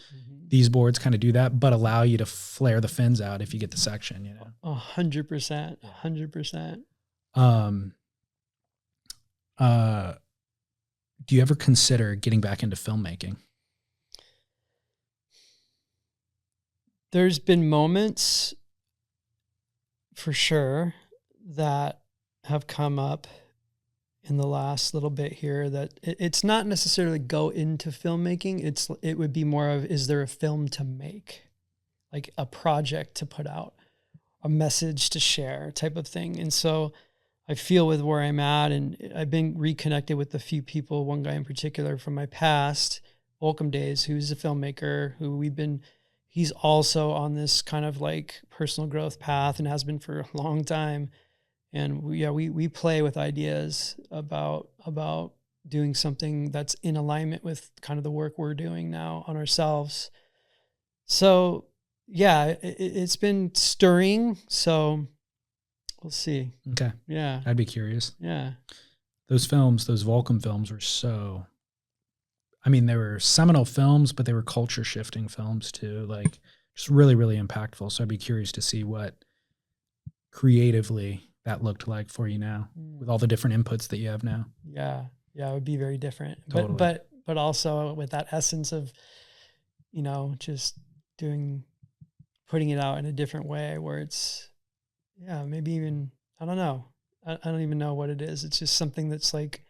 these boards kind of do that, but allow you to flare the fins out if you get the section, you know? 100%. 100%. Do you ever consider getting back into filmmaking? There's been moments for sure that have come up in the last little bit here that it's not necessarily go into filmmaking. It would be more of, is there a film to make, like a project to put out, a message to share type of thing. And so I feel with where I'm at, and I've been reconnected with a few people, one guy in particular from my past Volcom days, who's a filmmaker he's also on this kind of like personal growth path and has been for a long time. And we play with ideas about doing something that's in alignment with kind of the work we're doing now on ourselves. So yeah, it's been stirring. So we'll see. Okay. Yeah. I'd be curious. Yeah. Those Volcom films were so, I mean, they were seminal films, but they were culture shifting films too. Like just really, really impactful. So I'd be curious to see what creatively that looked like for you now with all the different inputs that you have now. Yeah. Yeah. It would be very different, Totally. but also with that essence of, you know, just putting it out in a different way where it's, yeah, maybe even, I don't know. I don't even know what it is. It's just something that's like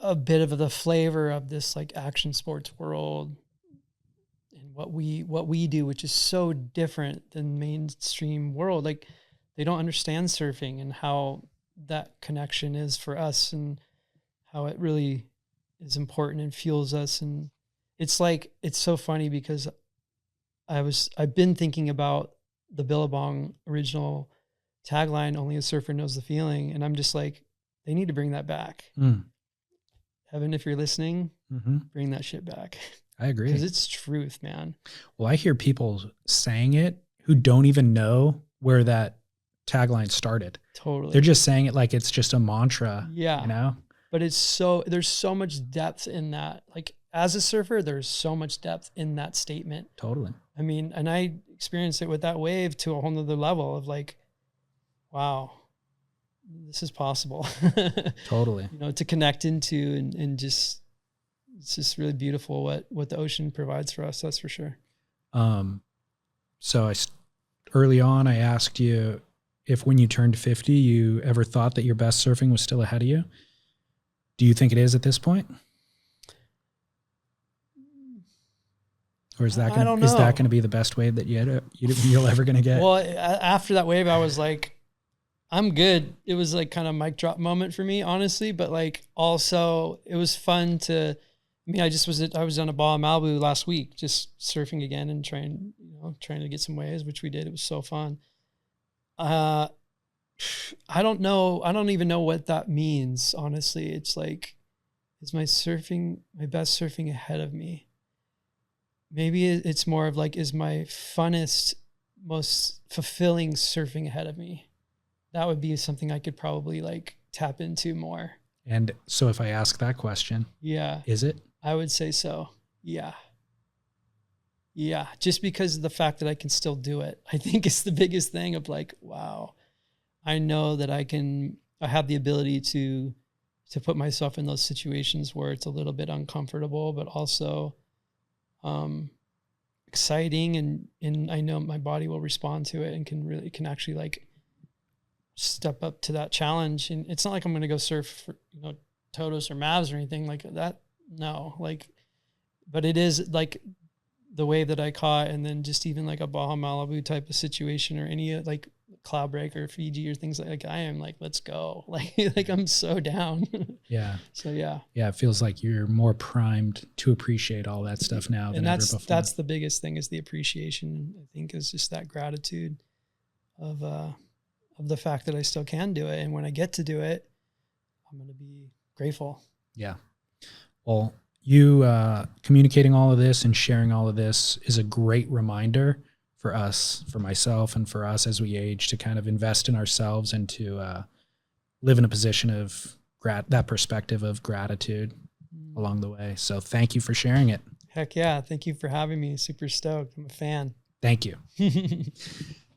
a bit of the flavor of this like action sports world and what we do, which is so different than mainstream world. Like they don't understand surfing and how that connection is for us and how it really is important and fuels us. And it's like, it's so funny because I've been thinking about the Billabong original tagline, only a surfer knows the feeling. And I'm just like, they need to bring that back. Heaven, if you're listening, bring that shit back. I agree. Because it's truth, man. Well, I hear people saying it who don't even know where that tagline started. Totally. They're just saying it like it's just a mantra. Yeah. You know? But there's so much depth in that. Like as a surfer, there's so much depth in that statement. Totally. I mean, and I experienced it with that wave to a whole nother level of like, wow, this is possible. Totally. You know, to connect into and just, it's just really beautiful what the ocean provides for us. That's for sure. So early on, I asked you if when you turned 50, you ever thought that your best surfing was still ahead of you. Do you think it is at this point? Or is that going to be the best wave that you're ever going to get? Well, after that wave, I was like, I'm good. It was like kind of mic drop moment for me, honestly. But like also it was fun to, I mean, I was on a ball in Malibu last week, just surfing again and trying to get some waves, which we did. It was so fun. I don't know. I don't even know what that means. Honestly, it's like, is my best surfing ahead of me? Maybe it's more of like, is my funnest, most fulfilling surfing ahead of me? That would be something I could probably like tap into more. And so if I ask that question, yeah, is it? I would say so. Yeah. Yeah. Just because of the fact that I can still do it, I think is the biggest thing of like, wow, I know that I have the ability to put myself in those situations where it's a little bit uncomfortable, but also, exciting. And I know my body will respond to it and can actually like step up to that challenge. And it's not like I'm going to go surf for, Totos or Mavs or anything like that. No, but it is like the wave that I caught, and then just even like a Baja Malibu type of situation, or any like Cloudbreaker, Fiji, or things like I am like, let's go. Like I'm so down. Yeah. So yeah. Yeah. It feels like you're more primed to appreciate all that stuff now than ever before. That's the biggest thing, is the appreciation. I think is just that gratitude of the fact that I still can do it. And when I get to do it, I'm going to be grateful. Yeah. Well, you communicating all of this and sharing all of this is a great reminder for us, for myself, and for us as we age, to kind of invest in ourselves and to live in a position of that perspective of gratitude along the way. So thank you for sharing it. Heck yeah. Thank you for having me. Super stoked. I'm a fan. Thank you.